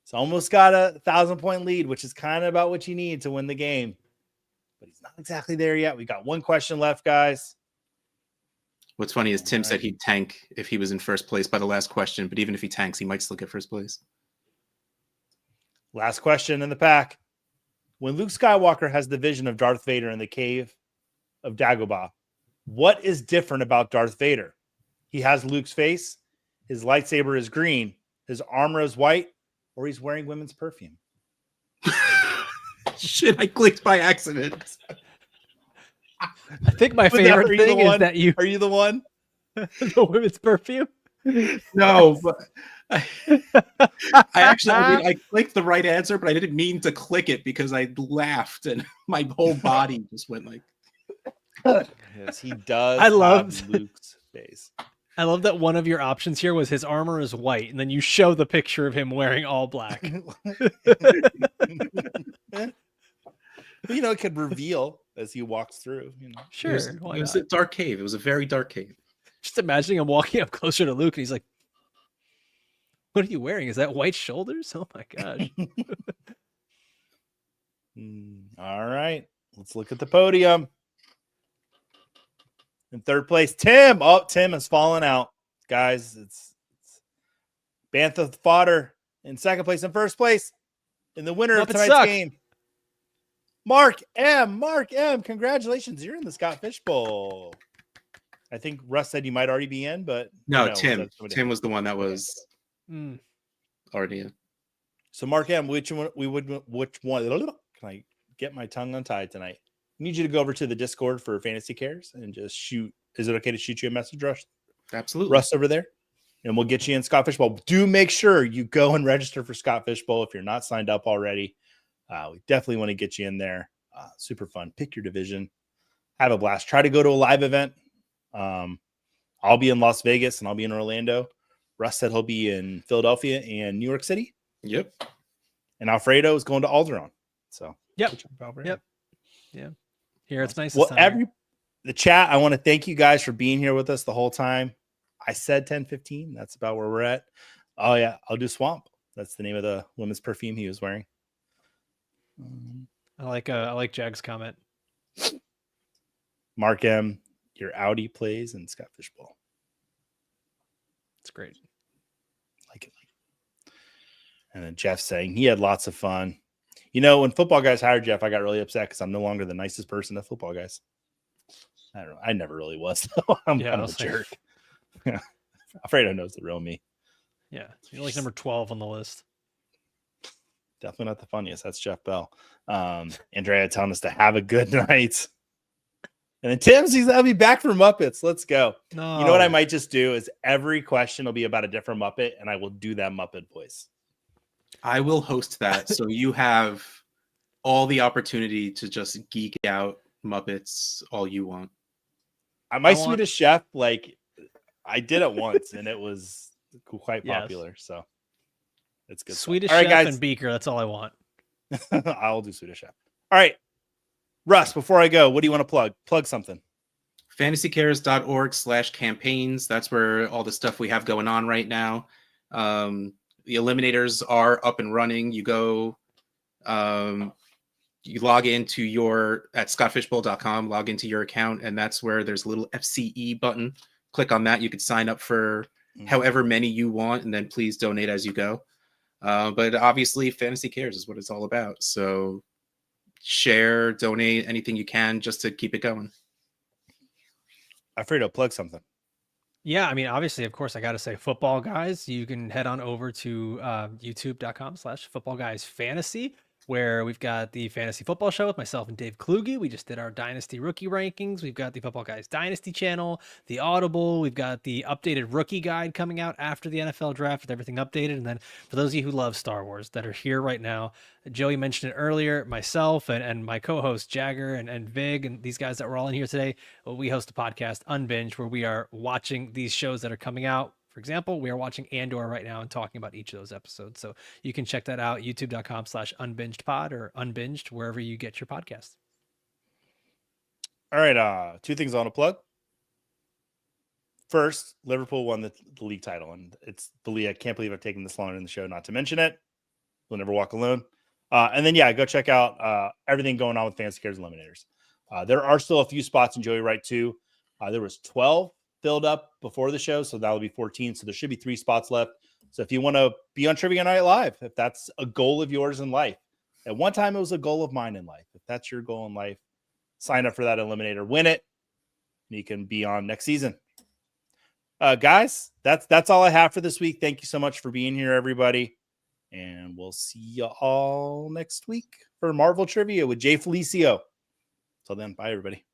it's almost got a 1,000-point lead, which is kind of about what you need to win the game. But he's not exactly there yet. We got one question left, guys. What's funny is Tim said he'd tank if he was in first place by the last question, but even if he tanks, he might still get first place. Last question in the pack. When Luke Skywalker has the vision of Darth Vader in the cave of Dagobah, what is different about Darth Vader? He has Luke's face, his lightsaber is green, his armor is white, or he's wearing women's perfume. Shit, I clicked by accident. I think my favorite thing is that you... Are you the one? The women's perfume? No, but I I clicked the right answer, but I didn't mean to click it because I laughed and my whole body just went like... Yes, he does. I love Luke's face. I love that one of your options here was his armor is white, and then you show the picture of him wearing all black. You know, it could reveal as he walks through. You know, sure. It was a dark cave. It was a very dark cave. Just imagining him walking up closer to Luke, and he's like, "What are you wearing? Is that white shoulders? Oh my gosh!" All right, let's look at the podium. In third place, Tim. Oh, Tim has fallen out, guys. It's Bantha Fodder in second place. In first place, in the winner of tonight's game, Mark M. Mark M. Congratulations, you're in the Scott Fishbowl. I think Russ said you might already be in, but no, Tim. Tim was the one that was already in. So Mark M. Which one? Can I get my tongue untied tonight? I need you to go over to the Discord for fantasycares and just shoot. Is it okay to shoot you a message, Russ? Absolutely. Russ over there. And we'll get you in Scott Fishbowl. Do make sure you go and register for Scott Fishbowl if you're not signed up already. We definitely want to get you in there. Super fun. Pick your division. Have a blast. Try to go to a live event. I'll be in Las Vegas and I'll be in Orlando. Russ said he'll be in Philadelphia and New York City. Yep. And Alfredo is going to Alderaan. So yep. Yeah. Here it's nice. Well, the chat, I want to thank you guys for being here with us the whole time. I said 10:15. That's about where we're at. Oh yeah, I'll do Swamp. That's the name of the women's perfume he was wearing. I like Jag's comment. Mark M, your Audi plays in Scott Fishbowl. It's great. Like it. And then Jeff saying he had lots of fun. You know, when Football Guys hired Jeff, I got really upset because I'm no longer the nicest person at Football Guys. I don't know. I never really was. Though. I'm kind of a jerk. Yeah. Alfredo knows the real me. Yeah. You're like number 12 on the list. Definitely not the funniest. That's Jeff Bell. Andrea telling us to have a good night. And then Tim says I'll be back for Muppets. Let's go. No. You know what I might just do is every question will be about a different Muppet, and I will do that Muppet voice. I will host that. So you have all the opportunity to just geek out Muppets all you want. My Swedish Chef, like I did it once and it was quite popular. So it's good. Swedish Chef guys. And Beaker. That's all I want. I'll do Swedish Chef. All right. Russ, before I go, what do you want to plug? Plug something. fantasycares.org/campaigns. That's where all the stuff we have going on right now. The eliminators are up and running. You go, you log into at scottfishbowl.com, log into your account, and that's where there's a little FCE button. Click on that. You could sign up for however many you want, and then please donate as you go. But obviously, Fantasy Cares is what it's all about. So share, donate anything you can just to keep it going. Alfredo, plug something. Yeah, I mean, obviously, of course, I got to say, football guys. You can head on over to youtube.com/footballguysfantasy, where we've got the fantasy football show with myself and Dave Kluge. We just did our dynasty rookie rankings. We've got the Football Guys Dynasty channel, the Audible. We've got the updated rookie guide coming out after the NFL draft with everything updated. And then for those of you who love Star Wars that are here right now, Joey mentioned it earlier, myself and my co-host Jagger and Vig and these guys that were all in here today, we host a podcast, Unbinged, where we are watching these shows that are coming out. For example, we are watching Andor right now and talking about each of those episodes. So you can check that out, youtube.com/unbingedpod or unbinged, wherever you get your podcasts. All right. 2 things I want to plug. First, Liverpool won the league title, and I can't believe I've taken this long in the show not to mention it. We'll never walk alone. And then, go check out everything going on with Fantasy Cares Eliminators. There are still a few spots in Joey Wright too. There was 12 filled up before the show, so that'll be 14. So there should be 3 spots left. So if you want to be on Trivia Night Live, if that's a goal of yours in life, at one time it was a goal of mine in life. If that's your goal in life, sign up for that Eliminator, win it, and you can be on next season. Guys, that's all I have for this week. Thank you so much for being here, everybody. And we'll see you all next week for Marvel Trivia with Jay Felicio. Till then, bye, everybody.